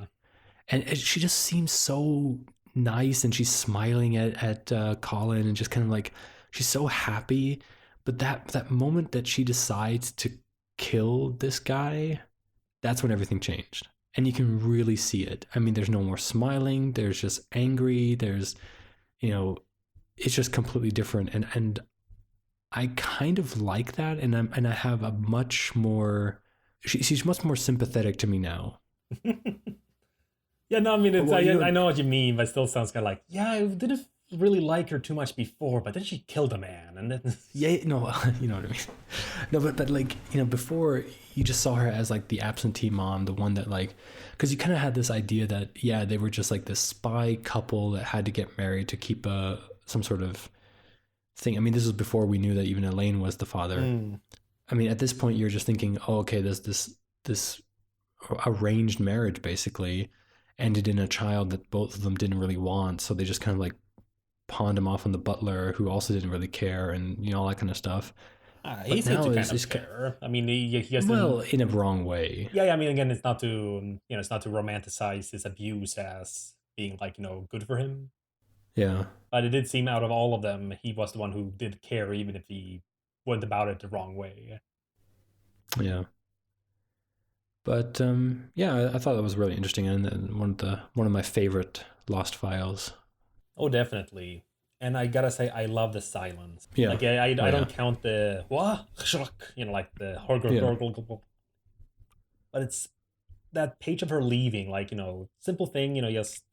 And she just seems so nice, and she's smiling at Colin, and just kind of like, she's so happy. But that moment that she decides to kill this guy, that's when everything changed. And you can really see it. I mean, there's no more smiling. There's just angry. There's, it's just completely different. And I kind of like that, and I have a much more. She's much more sympathetic to me now.
Yeah, no, I mean, it's
Well, you
I
know,
know what you mean, but it still sounds kind of like, yeah, I didn't really like her too much before, but then she killed a man, and then
yeah, no, you know what I mean. No, but like before you just saw her as like the absentee mom, the one that like, because you kind of had this idea that yeah, they were just like this spy couple that had to get married to keep some sort of thing. I mean, this was before we knew that even Elaine was the father.
mm.
I mean, at this point, you're just thinking, oh, okay, this arranged marriage basically ended in a child that both of them didn't really want, so they just kind of like pawned him off on the butler, who also didn't really care, and all that kind of stuff.
He
But
seemed
now
to kind of
is
care. I mean, he has
well
to.
in a wrong way.
Yeah, yeah, I mean, again, it's not to it's not to romanticize his abuse as being like good for him,
Yeah,
but it did seem out of all of them, he was the one who did care, even if he went about it the wrong way.
yeah. But yeah, I thought that was really interesting, and one of my favorite Lost Files.
Oh, definitely. And I gotta say, I love the silence.
Yeah.
Like,
Oh
I
yeah.
don't count the what, like the
Yeah.
but it's that page of her leaving, like simple thing, just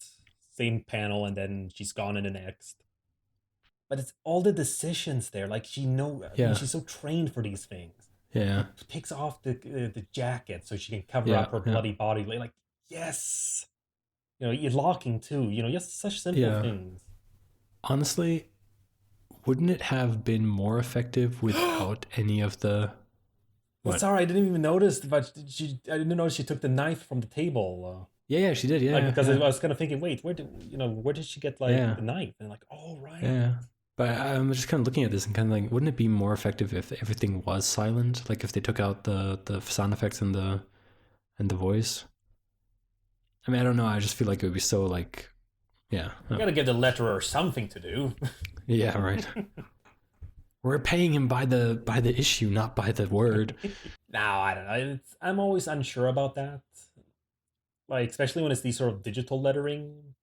same panel, and then she's gone in the next. But it's all the decisions there. Like I mean,
Yeah.
she's so trained for these things.
Yeah.
Like takes off the jacket so she can cover
Yeah.
up her
Yeah.
bloody body. Like yes, you're locking too. Just such simple
Yeah.
things.
Honestly, wouldn't it have been more effective without any of the
Well,
what?
sorry, I didn't even notice. But I didn't notice she took the knife from the table.
Yeah, yeah, she did.
Like
Yeah,
because I
yeah,
was kind of thinking, wait, where did she get like
yeah,
the knife? And like, oh right.
yeah. But I'm just kind of looking at this and kind of like, wouldn't it be more effective if everything was silent? Like if they took out the sound effects and the voice. I mean, I don't know. I just feel like it would be so like, yeah,
You
oh,
gotta give the letterer something to do.
yeah, right. We're paying him by the issue, not by the word.
Now I don't know. I'm always unsure about that. Like especially when it's these sort of digital lettering,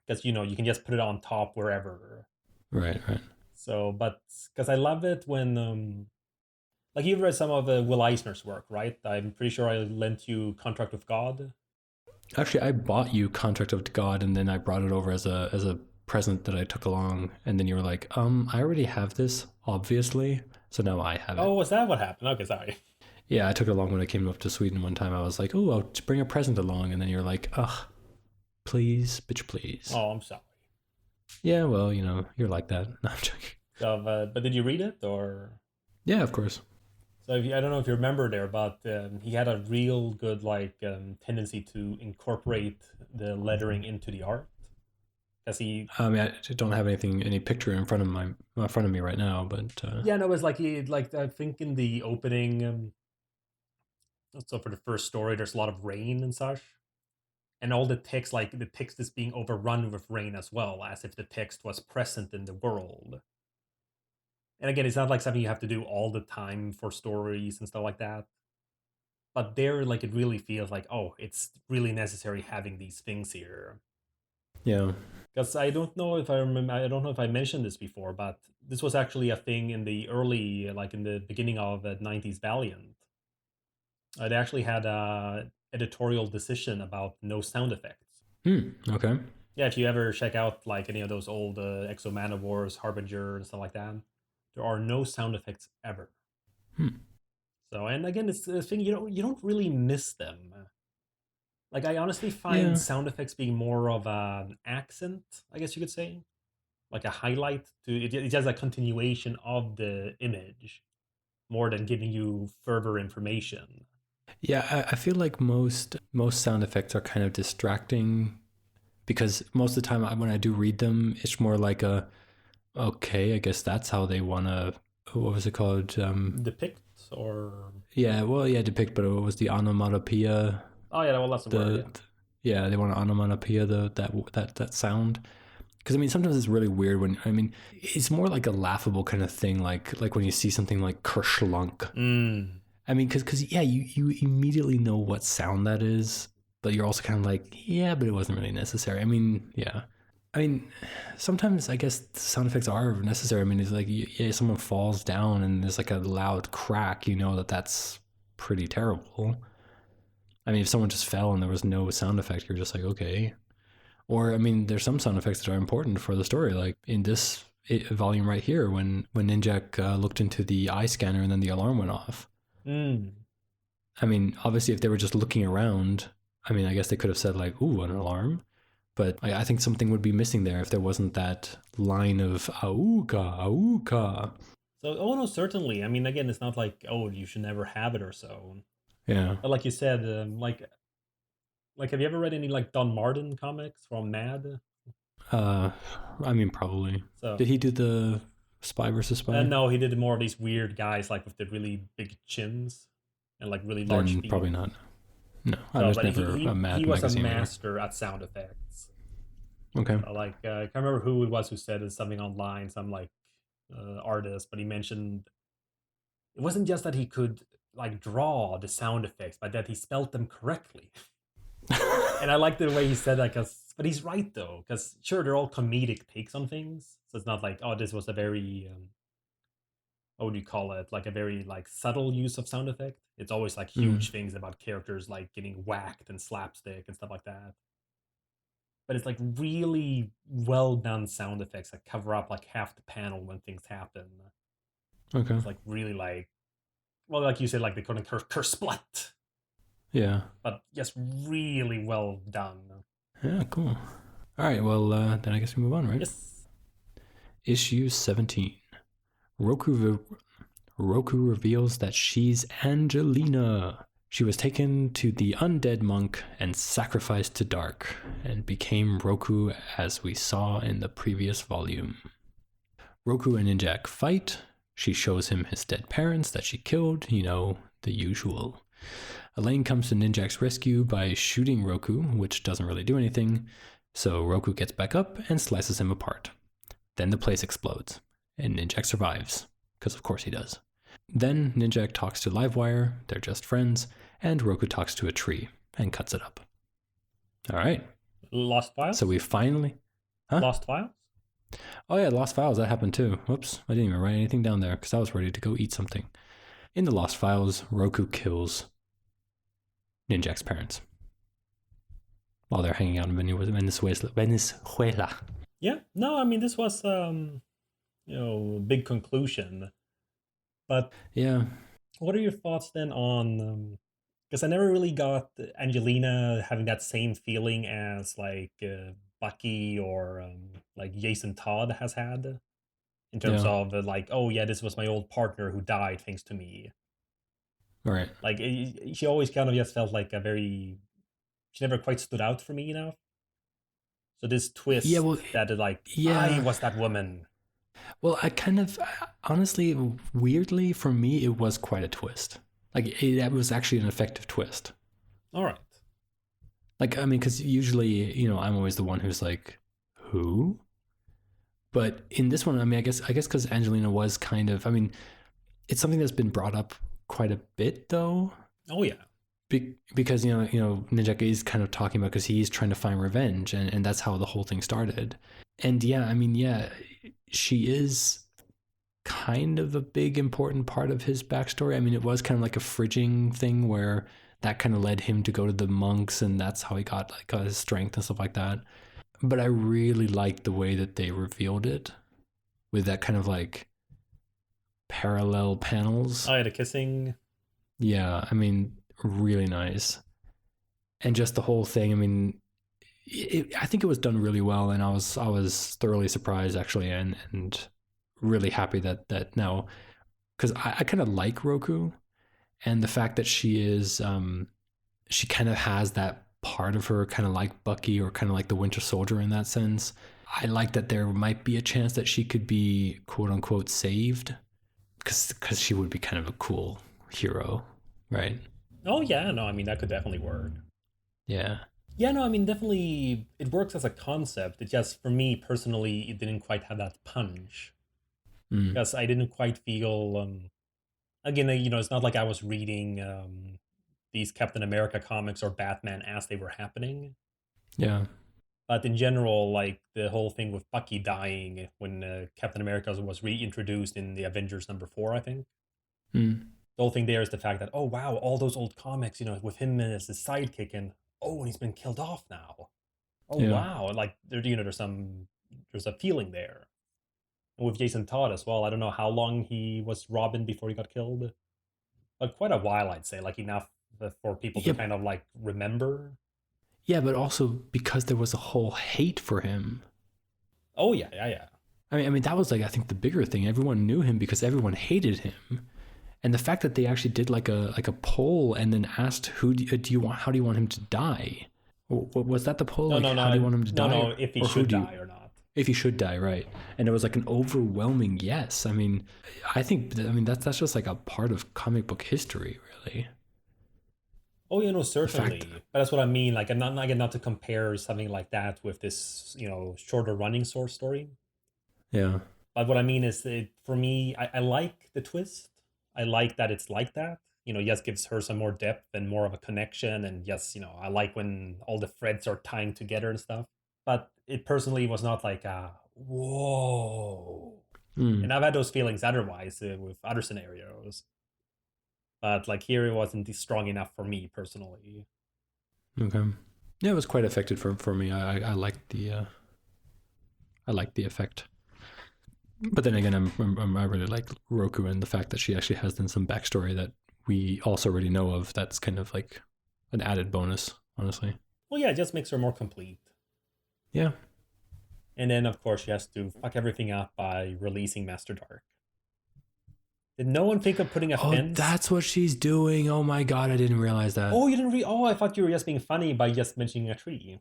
because you can just put it on top wherever.
Right, right.
So, but because I love it when like you've read some of Will Eisner's work, right? I'm pretty sure I lent you Contract with God.
Actually, I bought you Contract of God, and then I brought it over as a present that I took along, and then you were like, I already have this, obviously, so now I have it.
Oh, was that what happened? Okay, sorry.
Yeah, I took it along when I came up to Sweden one time. I was like, oh, I'll just bring a present along, and then you're like, ugh, please, bitch, please.
Oh, I'm sorry.
Yeah, well, you're like that. No, I'm joking.
So, but did you read it or?
Yeah, of course.
So I don't know if you remember there, but he had a real good like tendency to incorporate the lettering into the art, because he.
I mean, I don't have any picture in front of me right now, but
Yeah, no, it was like he like I think in the opening. So for the first story, there's a lot of rain and such, and all the text, like the text is being overrun with rain as well, as if the text was present in the world. And again, it's not like something you have to do all the time for stories and stuff like that. But there, like, it really feels like, oh, it's really necessary having these things here.
yeah,
Because I don't know if I remember, I don't know if I mentioned this before, but this was actually a thing in the early, like in the beginning of the 90s Valiant. They actually had a editorial decision about no sound effects.
okay,
Yeah, if you ever check out like any of those old Exo Man of Wars, Harbinger, and stuff like that, there are no sound effects ever.
hmm.
So, and again, it's the thing you don't really miss them. Like I honestly find
Yeah,
sound effects being more of an accent, I guess you could say, like a highlight to it. It has a continuation of the image more than giving you further information.
yeah. I feel like most sound effects are kind of distracting because most of the time when I do read them, it's more like a okay, I guess that's how they want to. What was it called?
Depict or
Yeah, well, yeah, depict, but it was the onomatopoeia.
oh yeah, well that's the word. Yeah.
Yeah, they want to onomatopoeia that sound. Because I mean, sometimes it's really weird when I mean, it's more like a laughable kind of thing, like when you see something like kerschlunk.
Mm.
I mean, because yeah, you immediately know what sound that is, but you're also kind of like, yeah, but it wasn't really necessary. I mean, yeah, I mean, sometimes I guess sound effects are necessary. I mean, it's like yeah, someone falls down and there's like a loud crack. You know that's pretty terrible. I mean, if someone just fell and there was no sound effect, you're just like, okay. Or I mean, there's some sound effects that are important for the story, like in this volume right here, when Ninjak looked into the eye scanner and then the alarm went off.
Mm.
I mean, obviously, if they were just looking around, I mean, I guess they could have said like, "Ooh, an alarm," but I think something would be missing there if there wasn't that line of "auka, auka."
So, oh no, certainly. I mean, again, it's not like, oh, you should never have it or so.
Yeah.
But like you said, have you ever read any like Don Martin comics from Mad?
Uh, I mean, probably.
So,
Did he do the Spy versus Spy?
no, he did more of these weird guys like with the really big chins and like really large
Then
feet.
probably not. No, I
So,
was
but
never a
he
Mad
was a
magazine reader.
master at sound effects.
Okay.
So, like, I can't remember who it was who said it, something online, some like artist, but he mentioned it wasn't just that he could like draw the sound effects, but that he spelt them correctly. And I like the way he said that, but he's right though, because sure they're all comedic takes on things, so it's not like, oh, this was a very what would you call it, like a very like subtle use of sound effect. It's always like
Mm,
huge things about characters like getting whacked and slapstick and stuff like that. But it's like really well done sound effects that cover up like half the panel when things happen.
okay.
It's like really like, well, like you said, like they couldn't splat,
Yeah.
but yes, really well done.
Yeah. Cool. All right. Well, then I guess we move on, right?
Yes.
Issue 17. Roku Roku reveals that she's Angelina. She was taken to the undead monk and sacrificed to Dark, and became Roku as we saw in the previous volume. Roku and Ninjak fight. She shows him his dead parents that she killed, the usual. Elaine comes to Ninjak's rescue by shooting Roku, which doesn't really do anything, so Roku gets back up and slices him apart. Then the place explodes, and Ninjak survives, because of course he does. Then Ninjak talks to Livewire, they're just friends, and Roku talks to a tree and cuts it up. All right.
Lost Files?
So we finally. Huh?
Lost Files?
Oh, yeah, Lost Files, that happened too. Whoops, I didn't even write anything down there because I was ready to go eat something. In the Lost Files, Roku kills Ninjak's parents while they're hanging out in Venezuela.
Yeah. No, I mean this was big conclusion. But
Yeah.
what are your thoughts then on because I never really got Angelina having that same feeling as like Bucky or like Jason Todd has had in terms
Yeah.
of like, oh yeah, this was my old partner who died thanks to me.
All right.
Like she always kind of just felt like she never quite stood out for me enough. So this
Yeah,
twist
well,
that like I
yeah.
was that woman.
Well, I kind of, honestly, weirdly, for me, it was quite a twist. Like, it was actually an effective twist.
All right.
Like, I mean, because usually, I'm always the one who's like, who? But in this one, I mean, I guess because Angelina was kind of, I mean, it's something that's been brought up quite a bit, though.
Oh yeah.
Because Ninjak is kind of talking about because he's trying to find revenge, and that's how the whole thing started. And yeah, I mean, yeah, she is kind of a big important part of his backstory. I mean, it was kind of like a fridging thing where that kind of led him to go to the monks, and that's how he got his strength and stuff like that. But I really liked the way that they revealed it with that kind of like parallel panels.
Oh yeah, the kissing.
Yeah, I mean, really nice. And just the whole thing. I mean, I think it was done really well, and I was thoroughly surprised actually, and really happy that now, because I kind of like Roku, and the fact that she kind of has that part of her kind of like Bucky or kind of like the Winter Soldier in that sense. I like that there might be a chance that she could be quote unquote saved, because she would be kind of a cool hero, right?
Oh yeah, no, I mean that could definitely work.
Yeah.
Yeah, no, I mean definitely it works as a concept. It just for me personally, it didn't quite have that punch
Mm.
because I didn't quite feel. Again, it's not like I was reading these Captain America comics or Batman as they were happening.
Yeah.
But in general, like the whole thing with Bucky dying when Captain America was reintroduced in the Avengers #4, I think.
Mm.
The whole thing there is the fact that, oh wow, all those old comics, with him as his sidekick, and he's been killed off now. Oh
Yeah.
wow, like there's a feeling there. And with Jason Todd as well, I don't know how long he was Robin before he got killed, but quite a while, I'd say, like enough for people to
Yeah.
kind of like remember.
Yeah, but also because there was a whole hate for him.
Oh yeah, yeah, yeah.
I mean, that was like I think the bigger thing. Everyone knew him because everyone hated him, and the fact that they actually did like a poll and then asked how do you want him to die? What was that the poll?
No,
Like
no,
how do you
no,
want him to
no,
die,
no. If he
or who
should
do you,
die or not.
if he should die, right? And it was like an overwhelming yes. I mean, that's just like a part of comic book history, really.
Oh,
The fact,
certainly. But that's what I mean. Like, I'm not again not to compare something like that with this, shorter running source story.
yeah.
But what I mean is, for me, I like the twist. I like that it's like that. Yes, gives her some more depth and more of a connection. And yes, I like when all the threads are tying together and stuff. But it personally was not like, whoa.
Mm,
And I've had those feelings otherwise with other scenarios. But like here, it wasn't strong enough for me personally.
okay. Yeah, it was quite affected for me. I liked the effect. But then again, I really like Roku and the fact that she actually has then some backstory that we also already know of. That's kind of like an added bonus, honestly.
Well, yeah, it just makes her more complete.
Yeah.
And then, of course, she has to fuck everything up by releasing Master Dark. Did no one think of putting a
Oh,
fence?
that's what she's doing. Oh my god, I didn't realize that.
Oh, you didn't read. Oh, I thought you were just being funny by just mentioning a tree.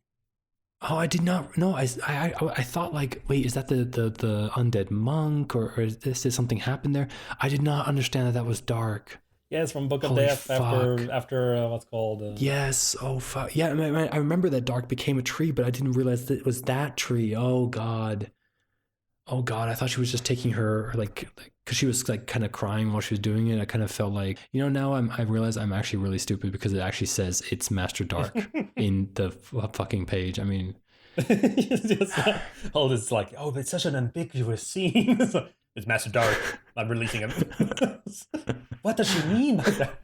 Oh, I did not. No, I thought like, wait, is that the undead monk or is this something happened there? I did not understand that was dark.
Yeah, it's from Book of
Holy
Death
fuck.
after what's called.
Yes. Oh fuck. Yeah, I remember that dark became a tree, but I didn't realize that it was that tree. Oh god. Oh god. I thought she was just taking her like because she was like kind of crying while she was doing it. I kind of felt like now I realize I'm actually really stupid because it actually says it's Master Dark in the fucking page. I mean,
All this like, oh, it's such an ambiguous scene. It's Master Dark. I'm releasing him. What does she mean by that?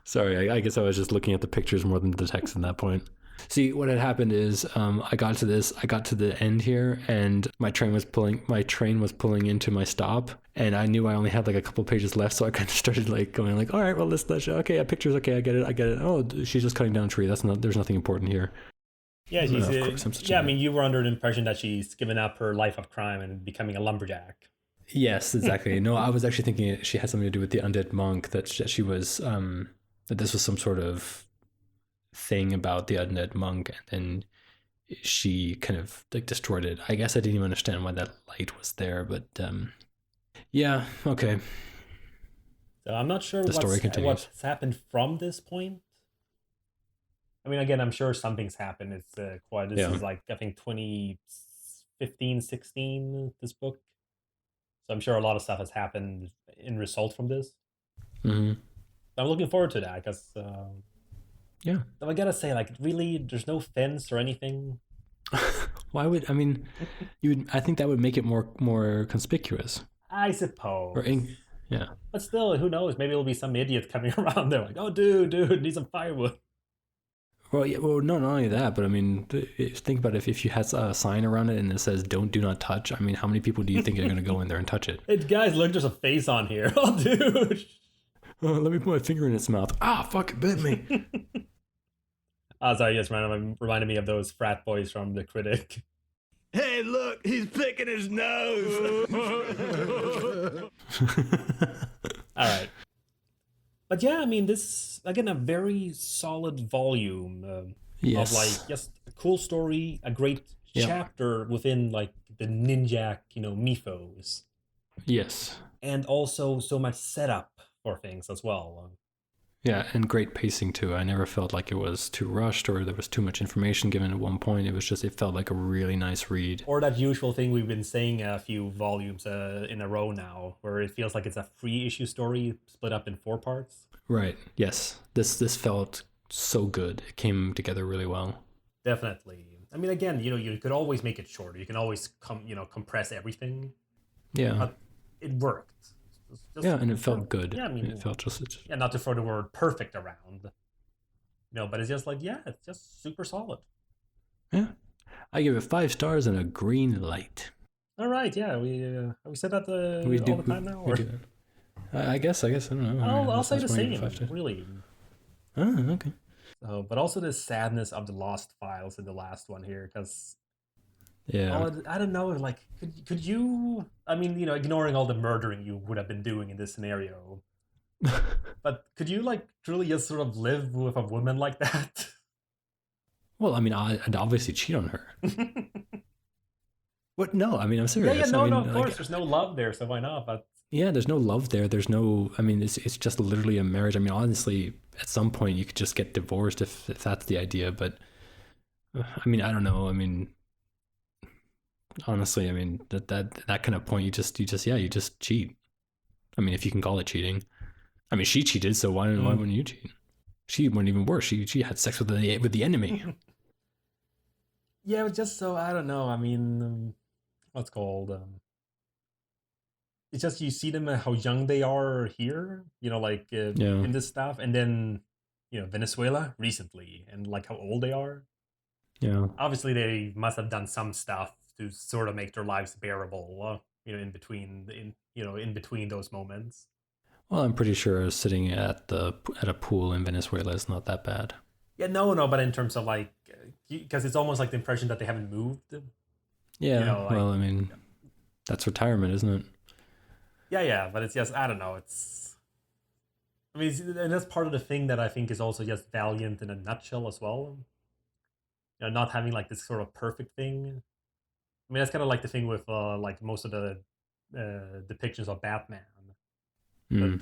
Sorry, I guess I was just looking at the pictures more than the text at that point. See, what had happened is I got to the end here, and my train was pulling into my stop, and I knew I only had like a couple pages left, so I kind of started like going like, all right, well, let's okay, yeah, pictures, okay, I get it. Oh, she's just cutting down a tree. There's nothing important here.
Yeah, she's.
Of course, I'm such
I mean, you were under the impression that she's given up her life of crime and becoming a lumberjack.
Yes, exactly. No, I was actually thinking she had something to do with the undead monk, that she was that this was some sort of thing about the undead monk, and then she kind of like destroyed it. I guess I didn't even understand why that light was there, but yeah, okay.
So I'm not sure
The story continues.
what's happened from this point. I mean, again, I'm sure something's happened. It's quite. This
Yeah.
is like I think 2015, 16. This book. So I'm sure a lot of stuff has happened in result from this.
Mm-hmm.
I'm looking forward to that because.
Yeah.
Though I gotta say, like, really, there's no fence or anything.
Why would I mean? I think that would make it more conspicuous.
I suppose.
Yeah.
But still, who knows? Maybe it'll be some idiot coming around there like, oh, dude, need some firewood.
Well, yeah. Well, no, not only that, but I mean, think about it. If you had a sign around it and it says "Do not touch," I mean, how many people do you think are going to go in there and touch it?
Hey, guys, look, there's a face on here. Oh, dude.
Oh, let me put my finger in its mouth. Ah, fuck, it bit me.
Sorry, yes, reminded me of those frat boys from The Critic.
Hey, look, he's picking his nose.
All right. But yeah, I mean, this, again, a very solid volume
Yes.
of, like, just a cool story, a great
Yep.
chapter within, like, the Ninjak, mythos.
Yes.
And also so much setup for things as well.
Yeah, and great pacing too. I never felt like it was too rushed or there was too much information given at one point. It felt like a really nice read.
Or that usual thing we've been saying a few volumes in a row now, where it feels like it's a free issue story split up in 4 parts.
Right. Yes. This felt so good. It came together really well.
Definitely. I mean, again, you could always make it shorter. You can always compress everything,
Yeah.
but it worked.
Yeah, and it felt good.
Yeah, I mean,
It felt just
yeah, not to throw the word perfect around, but it's just like, yeah, it's just super solid.
yeah. I give it 5 stars and a green light.
All right, yeah, we said that
We do
all the time now,
we
or
do that. I guess I don't know.
I'll say the
That's why I give it
same,
5 stars.
really.
Oh, okay.
So, but also the sadness of the lost files in the last one here, because
Yeah.
I don't know, like, could you? I mean, ignoring all the murdering you would have been doing in this scenario, but could you like truly just sort of live with a woman like that?
Well, I mean, I'd obviously cheat on her. What? No, I mean, I'm serious.
Yeah, no,
I mean,
no, of course, there's no love there, so why not? But
yeah, there's no love there. There's no. I mean, it's just literally a marriage. I mean, honestly, at some point you could just get divorced if that's the idea. But I mean, I don't know. I mean, honestly, I mean that kind of point, you just cheat. I mean, if you can call it cheating. I mean, she cheated, so why wouldn't you cheat? She went even worse. She had sex with the enemy.
yeah, just so I don't know. I mean, what's called? It's just you see them how young they are here. Like
Yeah.
in this stuff, and then Venezuela recently, and like how old they are.
Yeah.
Obviously, they must have done some stuff to sort of make their lives bearable. In between those moments.
Well, I'm pretty sure sitting at a pool in Venezuela is not that bad.
Yeah, no, but in terms of like, because it's almost like the impression that they haven't moved.
Yeah.
Like,
well, I mean, that's retirement, isn't it?
Yeah, but it's just I don't know. I mean, and that's part of the thing that I think is also just Valiant in a nutshell as well. Not having like this sort of perfect thing. I mean, that's kind of like the thing with like most of the depictions of Batman.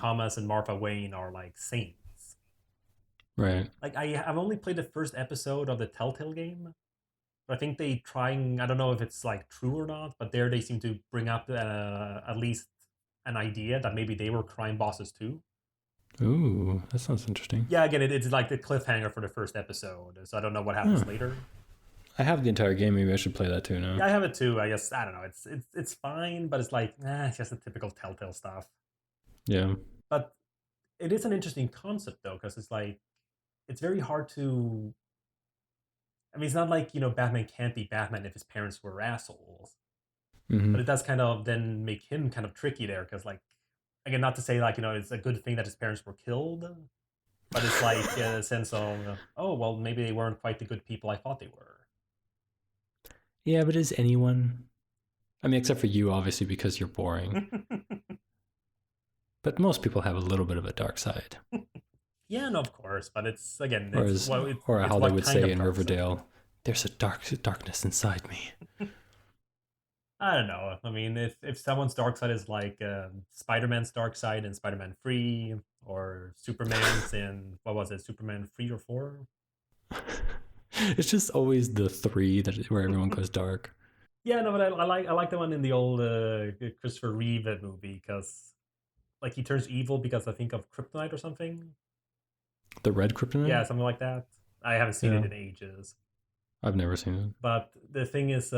Thomas and Martha Wayne are like saints.
Right.
Like I've only played the first episode of the Telltale game. But I think they I don't know if it's like true or not, but there they seem to bring up at least an idea that maybe they were crime bosses too.
Ooh, that sounds interesting.
Yeah, again, it's like the cliffhanger for the first episode, so I don't know what happens later.
I have the entire game. Maybe I should play that too now.
Yeah, I have it too. I guess I don't know. It's fine, but it's like it's just the typical Telltale stuff.
Yeah.
But it is an interesting concept though, because it's like it's very hard to. I mean, it's not like Batman can't be Batman if his parents were assholes, but it does kind of then make him kind of tricky there, because like again, not to say like it's a good thing that his parents were killed, but it's like a sense of oh well, maybe they weren't quite the good people I thought they were.
Yeah, but is anyone? I mean, except for you, obviously, because you're boring. But most people have a little bit of a dark side.
Yeah, no, of course, but it's again,
or how they would say in Riverdale, there's a darkness inside me.
I don't know. I mean, if someone's dark side is like Spider-Man's dark side in Spider-Man 3, or Superman's in what was it, Superman 3 or 4?
It's just always the 3 where everyone goes dark.
Yeah, no, but I like the one in the old Christopher Reeve movie, because like he turns evil because I think of kryptonite or something.
The red kryptonite?
Yeah, something like that. I haven't seen it in ages.
I've never seen it.
But the thing is,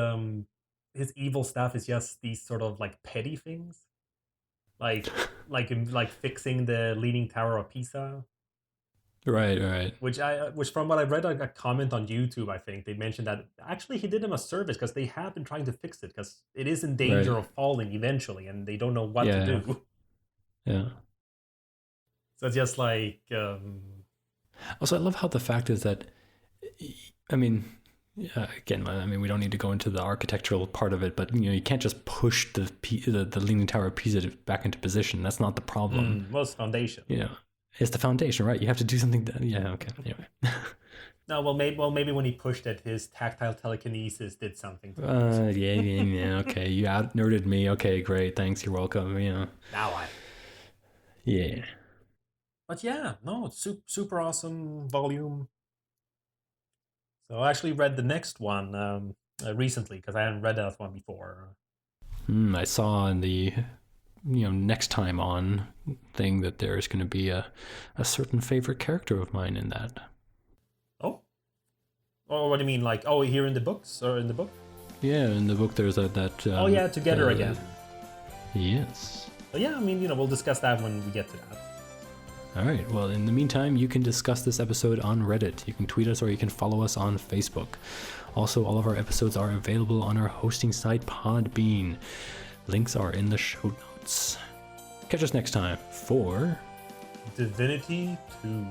his evil stuff is just these sort of like petty things, like fixing the Leaning Tower of Pisa.
Right.
Which from what I read, a comment on YouTube, I think they mentioned that actually he did him a service, because they have been trying to fix it, because it is in danger of falling eventually, and they don't know what to do.
Yeah.
So it's just like.
Also, I love how the fact is that, I mean, again, I mean, we don't need to go into the architectural part of it, but you can't just push the Leaning Tower of Pisa back into position. That's not the problem.
Well, it's foundation.
It's the foundation, right? You have to do something. Okay. Anyway.
No, well, maybe when he pushed it, his tactile telekinesis did something.
Yeah. Okay, you out nerded me. Okay, great. Thanks. You're welcome.
Now
Yeah.
But yeah, no, it's super awesome volume. So I actually read the next one recently, because I hadn't read that one before.
I saw in the next time on thing that there's going to be a certain favorite character of mine in that.
Oh, what do you mean? Like, oh, here in the books or in the book?
Yeah, in the book there's that.
Oh yeah, together again.
Yes.
But yeah, I mean, we'll discuss that when we get to that.
All right. Well, in the meantime, you can discuss this episode on Reddit. You can tweet us or you can follow us on Facebook. Also, all of our episodes are available on our hosting site, Podbean. Links are in the show notes. Catch us next time for
Divinity 2.